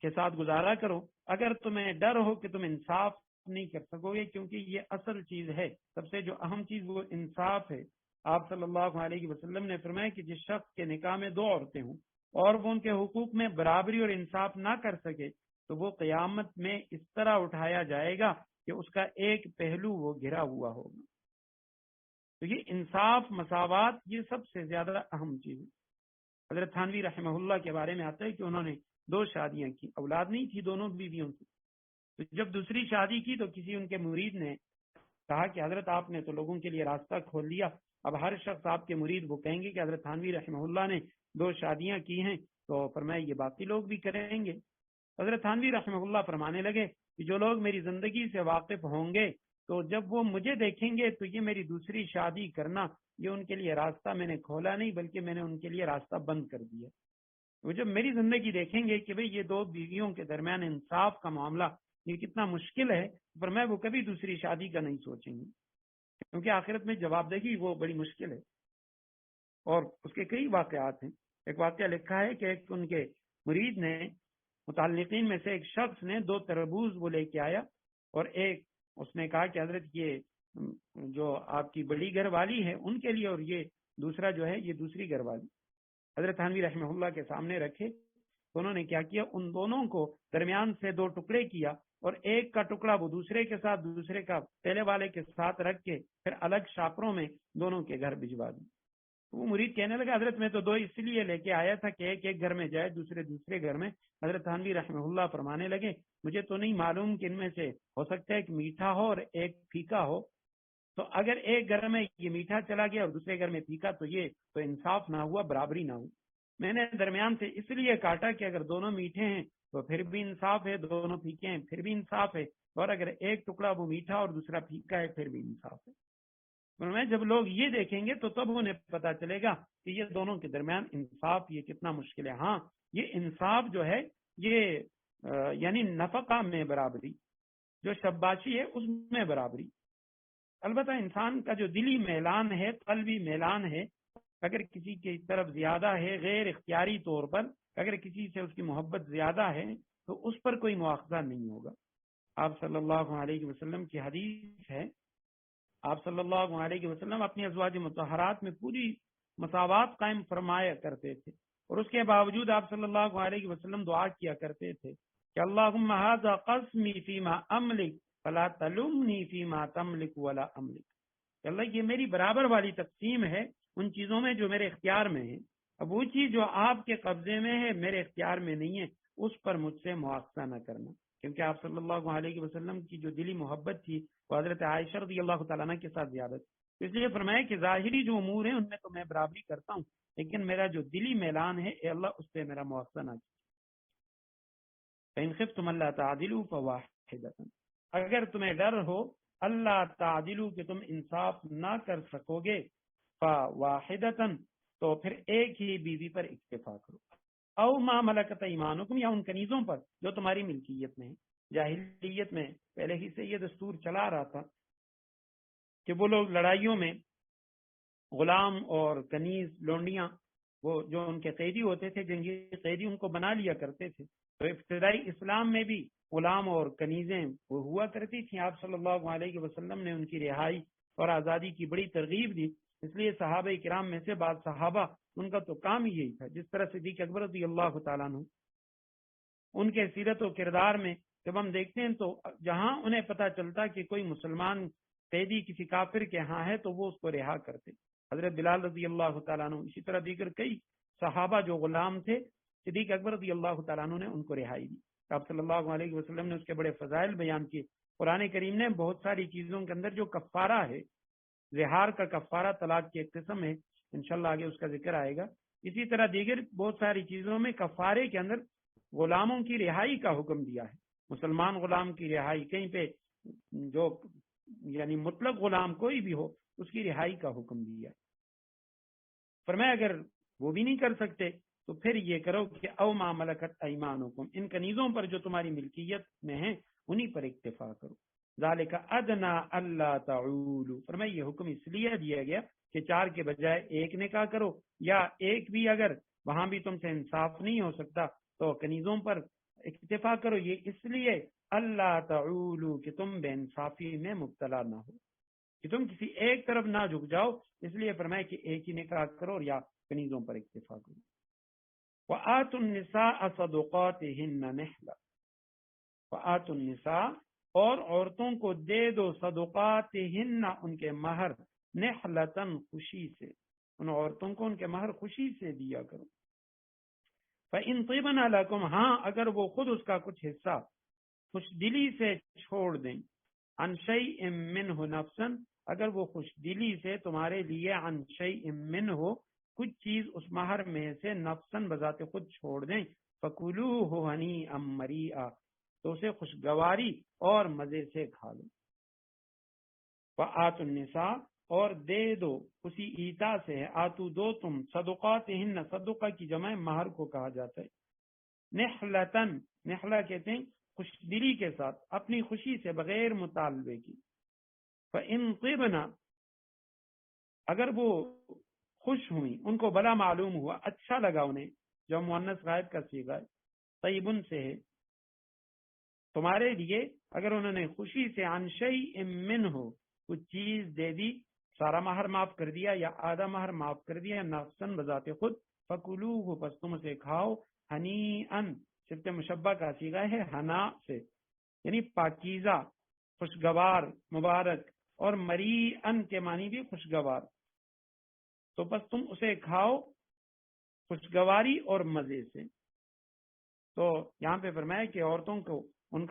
کے ساتھ گزارا کرو۔ اگر تمہیں ڈر ہو کہ تم انصاف نہیں کر سکو گے، کیونکہ یہ اصل چیز ہے، سب سے جو اہم چیز وہ انصاف ہے۔ آپ صلی اللہ علیہ وسلم نے فرمایا کہ جس شخص کے نکاح میں 2 عورتیں ہوں اور وہ ان کے حقوق میں برابری اور انصاف نہ کر سکے تو وہ قیامت میں اس طرح اٹھایا جائے گا کہ اس کا ایک پہلو وہ گھرا ہوا ہوگا۔ تو یہ انصاف، مساوات، یہ سب سے زیادہ اہم چیز ہے۔ حضرت تھانوی رحمہ اللہ کے بارے میں آتا ہے کہ انہوں نے 2 شادیاں کی، اولاد نہیں تھی دونوں بیویوں کی۔ تو جب دوسری شادی کی تو کسی ان کے مرید نے کہا کہ حضرت آپ نے تو لوگوں کے لیے راستہ کھول دیا، اب ہر شخص آپ کے مرید وہ کہیں گے کہ حضرت تھانوی رحمہ اللہ نے 2 شادیاں کی ہیں، تو فرمایا یہ باقی لوگ بھی کریں گے۔ حضرت تھانوی رحمہ اللہ فرمانے لگے کہ جو لوگ میری زندگی سے واقف ہوں گے تو جب وہ مجھے دیکھیں گے تو یہ میری دوسری شادی کرنا، یہ ان کے لیے راستہ میں نے کھولا نہیں بلکہ میں نے ان کے لیے راستہ بند کر دیا۔ وہ جب میری زندگی دیکھیں گے کہ بھئی یہ 2 بیویوں کے درمیان انصاف کا معاملہ یہ کتنا مشکل ہے، پر میں وہ کبھی دوسری شادی کا نہیں سوچیں گے، کیونکہ آخرت میں جواب دہی وہ بڑی مشکل ہے۔ اور اس کے کئی واقعات ہیں۔ ایک واقعہ لکھا ہے کہ ایک ان کے مرید نے، متعلقین میں سے ایک شخص نے 2 تربوز وہ لے کے آیا، اور ایک اس نے کہا کہ حضرت یہ جو آپ کی بڑی گھر والی ہے ان کے لیے، اور یہ دوسرا جو ہے یہ دوسری گھر والی۔ حضرت تھانوی رحمہ اللہ کے سامنے رکھے تو انہوں نے کیا کیا، ان دونوں کو درمیان سے 2 ٹکڑے کیا، اور ایک کا ٹکڑا وہ دوسرے کے ساتھ، دوسرے کا پہلے والے کے ساتھ رکھ کے پھر الگ شاپروں میں دونوں کے گھر بھجوا دی۔ وہ مرید کہنے لگا حضرت میں تو 2 اس لیے لے کے آیا تھا کہ ایک گھر میں جائے، دوسرے گھر میں۔ حضرت تھانوی رحمہ اللہ فرمانے لگے مجھے تو نہیں معلوم کہ ان میں سے ہو سکتا ہے ایک میٹھا ہو اور ایک پھیکا ہو، تو اگر ایک گھر میں یہ میٹھا چلا گیا اور دوسرے گھر میں پھیکا تو یہ تو انصاف نہ ہوا، برابری نہ ہوئی۔ میں نے درمیان سے اس لیے کاٹا کہ اگر دونوں میٹھے ہیں تو پھر بھی انصاف ہے، دونوں پھیکے ہیں پھر بھی انصاف ہے، اور اگر ایک ٹکڑا وہ میٹھا اور دوسرا پھیکا ہے پھر بھی انصاف ہے۔ میں جب لوگ یہ دیکھیں گے تو تب انہیں پتا چلے گا کہ یہ دونوں کے درمیان انصاف یہ کتنا مشکل ہے۔ ہاں یہ انصاف جو ہے یہ یعنی نفقہ میں برابری، جو شباشی ہے اس میں برابری۔ البتہ انسان کا جو دلی میلان ہے، قلبی میلان ہے، اگر کسی کی طرف زیادہ ہے غیر اختیاری طور پر، اگر کسی سے اس کی محبت زیادہ ہے تو اس پر کوئی مواخذہ نہیں ہوگا۔ آپ صلی اللہ علیہ وسلم کی حدیث ہے، آپ صلی اللہ علیہ وسلم اپنی ازواج مطہرات میں پوری مساوات قائم فرمایا کرتے تھے، اور اس کے باوجود آپ صلی اللہ علیہ وسلم دعا کیا کرتے تھے کہ اللہم ھذا قسمی فیما املک فلا تلمنی فیما تملک ولا املک، کہ اللہ یہ میری برابر والی تقسیم ہے ان چیزوں میں جو میرے اختیار میں ہے، اب وہ چیز جو آپ کے قبضے میں ہے میرے اختیار میں نہیں ہے اس پر مجھ سے مواخذہ نہ کرنا۔ کیونکہ آپ صلی اللہ علیہ وسلم کی جو دلی محبت تھی وہ حضرت عائشہ رضی اللہ تعالیٰ عنہ کے ساتھ زیادہ تھی، اس لیے فرمایا کہ ظاہری جو امور ہیں ان میں تو میں برابری کرتا ہوں، لیکن میرا جو دلی میلان ہے اے اللہ اس پہ میرا مواخذہ نہ کیجیے۔ فإن خفتم الا تعدلوا فواحدۃ، اگر تمہیں ڈر ہو اللہ تعدلوا کہ تم انصاف نہ کر سکو گے، فواحدۃ تو پھر ایک ہی بیوی پر اکتفا کرو، او ما ملکت ایمانکم یا ان کنیزوں پر جو تمہاری ملکیت میں ہیں۔ جاہلیت میں پہلے ہی سے یہ دستور چلا رہا تھا کہ وہ لوگ لڑائیوں میں غلام اور کنیز لونڈیاں وہ جو ان کے قیدی ہوتے تھے جنگی قیدی ان کو بنا لیا کرتے تھے. تو ابتدائی اسلام میں بھی غلام اور کنیزیں وہ ہوا کرتی تھیں. آپ صلی اللہ علیہ وسلم نے ان کی رہائی اور آزادی کی بڑی ترغیب دی. اس لیے صحابہ کرام میں سے بعض صحابہ ان کا تو کام ہی یہی تھا. جس طرح صدیق اکبر رضی اللہ تعالیٰ عنہ ان کے سیرت و کردار میں جب ہم دیکھتے ہیں تو جہاں انہیں پتہ چلتا کہ کوئی مسلمان قیدی کسی کافر کے ہاں ہے تو وہ اس کو رہا کرتے. حضرت بلال رضی اللہ تعالیٰ عنہ اسی طرح دیگر کئی صحابہ جو غلام تھے صدیق اکبر رضی اللہ تعالیٰ عنہ نے ان کو رہائی دی. آپ صلی اللہ علیہ وسلم نے اس کے بڑے فضائل بیان کیے. قرآن کریم نے بہت ساری چیزوں کے اندر جو کفارہ ہے، زہار کا کفارہ طلاق کی ایک قسم ہے، انشاءاللہ آگے اس کا ذکر آئے گا. اسی طرح دیگر بہت ساری چیزوں میں کفارے کے اندر غلاموں کی رہائی کا حکم دیا ہے. مسلمان غلام کی رہائی، کہیں پہ جو یعنی مطلق غلام کوئی بھی ہو اس کی رہائی کا حکم دیا. فرمایا اگر وہ بھی نہیں کر سکتے تو پھر یہ کرو کہ او ما ملکت ایمانکم، ان کنیزوں پر جو تمہاری ملکیت میں ہیں انہی پر اکتفا کرو. ذالک ادنا اللہ تعولوا، فرمایا یہ حکم اس لیے دیا گیا کہ 4 کے بجائے 1 نکاح کرو، یا ایک بھی اگر وہاں بھی تم سے انصاف نہیں ہو سکتا تو کنیزوں پر اکتفا کرو. یہ اس لیے اللہ تعولوا کہ تم بے انصافی میں مبتلا نہ ہو، کہ تم کسی ایک طرف نہ جھک جاؤ. اس لیے فرمایا کہ ایک ہی نکاح کرو اور یا کنیزوں پر اکتفا کرو. وآتوا النساء صدقاتهن نحلہ، وآتوا النساء اور عورتوں کو دے دو صدقاتهن ان کے مہر، نحلتن خوشی سے، ان عورتوں کو ان کے مہر خوشی سے دیا کرو. فإن طِبْنَ لَكُمْ، ہاں اگر وہ خود اس کا کچھ حصہ خوش دلی سے چھوڑ دیں، عن شیء منہ نفسا، اگر وہ خوش دلی سے تمہارے لیے عن شیء منہ کچھ چیز اس مہر میں سے نفسن بذات خود چھوڑ دیں، فکلوہ ہنیئا مریئا، تو اسے خوشگواری اور مزے سے کھا لو. وآتوا النساء اور دے دو، اسی ایتا سے ہے، آتو دو تم، صدقاتہن صدقہ کی جمع مہر کو کہا جاتا ہے. نحلتن، نحلہ کہتے ہیں خوش دلی کے ساتھ، اپنی خوشی سے بغیر مطالبے کی. فإن طِبْنَ، اگر وہ خوش ہوئی، ان کو بلا معلوم ہوا، اچھا لگا انہیں، جو مؤنث غائب کا صیغہ ہے، طیبن سے ہے، تمہارے لیے اگر انہوں نے خوشی سے عن شیء منہ کچھ چیز دے دی، سارا مہر معاف کر دیا یا آدھا مہر معاف کر دیا نفسن بذات خود، فکلوہ پس تم اسے کھاؤ، ہنیئن صفت مشبہ کا صیغہ ہے ہنا سے، یعنی پاکیزہ، خوشگوار، مبارک، اور مریئن کے معنی بھی خوشگوار. تو بس تم اسے کھاؤ خوشگواری اور مزے سے. تو یہاں پہ فرمایا کہ عورتوں کو ان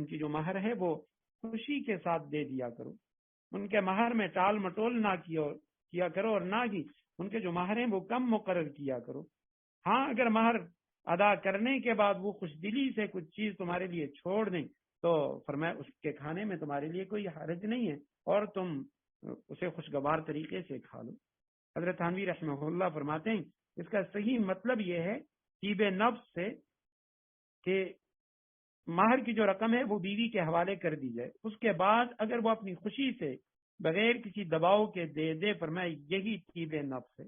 کی جو مہر ہے وہ خوشی کے ساتھ دے دیا کرو، ان کے مہر میں ٹال مٹول نہ کیا کرو، اور نہ ہی ان کے جو مہر ہیں وہ کم مقرر کیا کرو. ہاں اگر مہر ادا کرنے کے بعد وہ خوش دلی سے کچھ چیز تمہارے لیے چھوڑ دیں تو فرمایا اس کے کھانے میں تمہارے لیے کوئی حرج نہیں ہے، اور تم اسے خوشگوار طریقے سے کھا لو. حضرت تھانوی رحمہ اللہ فرماتے ہیں اس کا صحیح مطلب یہ ہے طیب نفس سے کہ مہر کی جو رقم ہے وہ بیوی کے حوالے کر دی جائے، اس کے بعد اگر وہ اپنی خوشی سے بغیر کسی دباؤ کے دے فرمائے یہی طیب نفس ہے.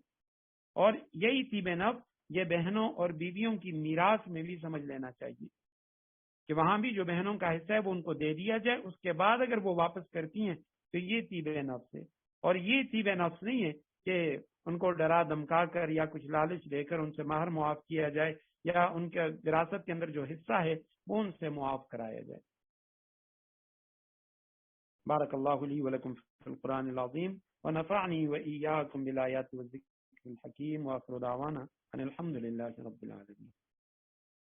اور یہی طیب نفس یہ بہنوں اور بیویوں کی میراث میں بھی سمجھ لینا چاہیے کہ وہاں بھی جو بہنوں کا حصہ ہے وہ ان کو دے دیا جائے، اس کے بعد اگر وہ واپس کرتی ہیں تو یہ طیب نفس ہے. اور یہ طیب نفس نہیں ہے کہ ان کو ڈرا دمکا کر یا کچھ لالچ دے کر ان سے مہر معاف کیا جائے، یا ان کے وراثت کے اندر جو حصہ ہے وہ ان سے معاف کرایا جائے. بارک اللہ لی ولکم فی القرآن العظیم ونفعنی وإیاکم بالآیات والذکر الحکیم، وآخر دعوانا ان الحمد للہ رب العالمین.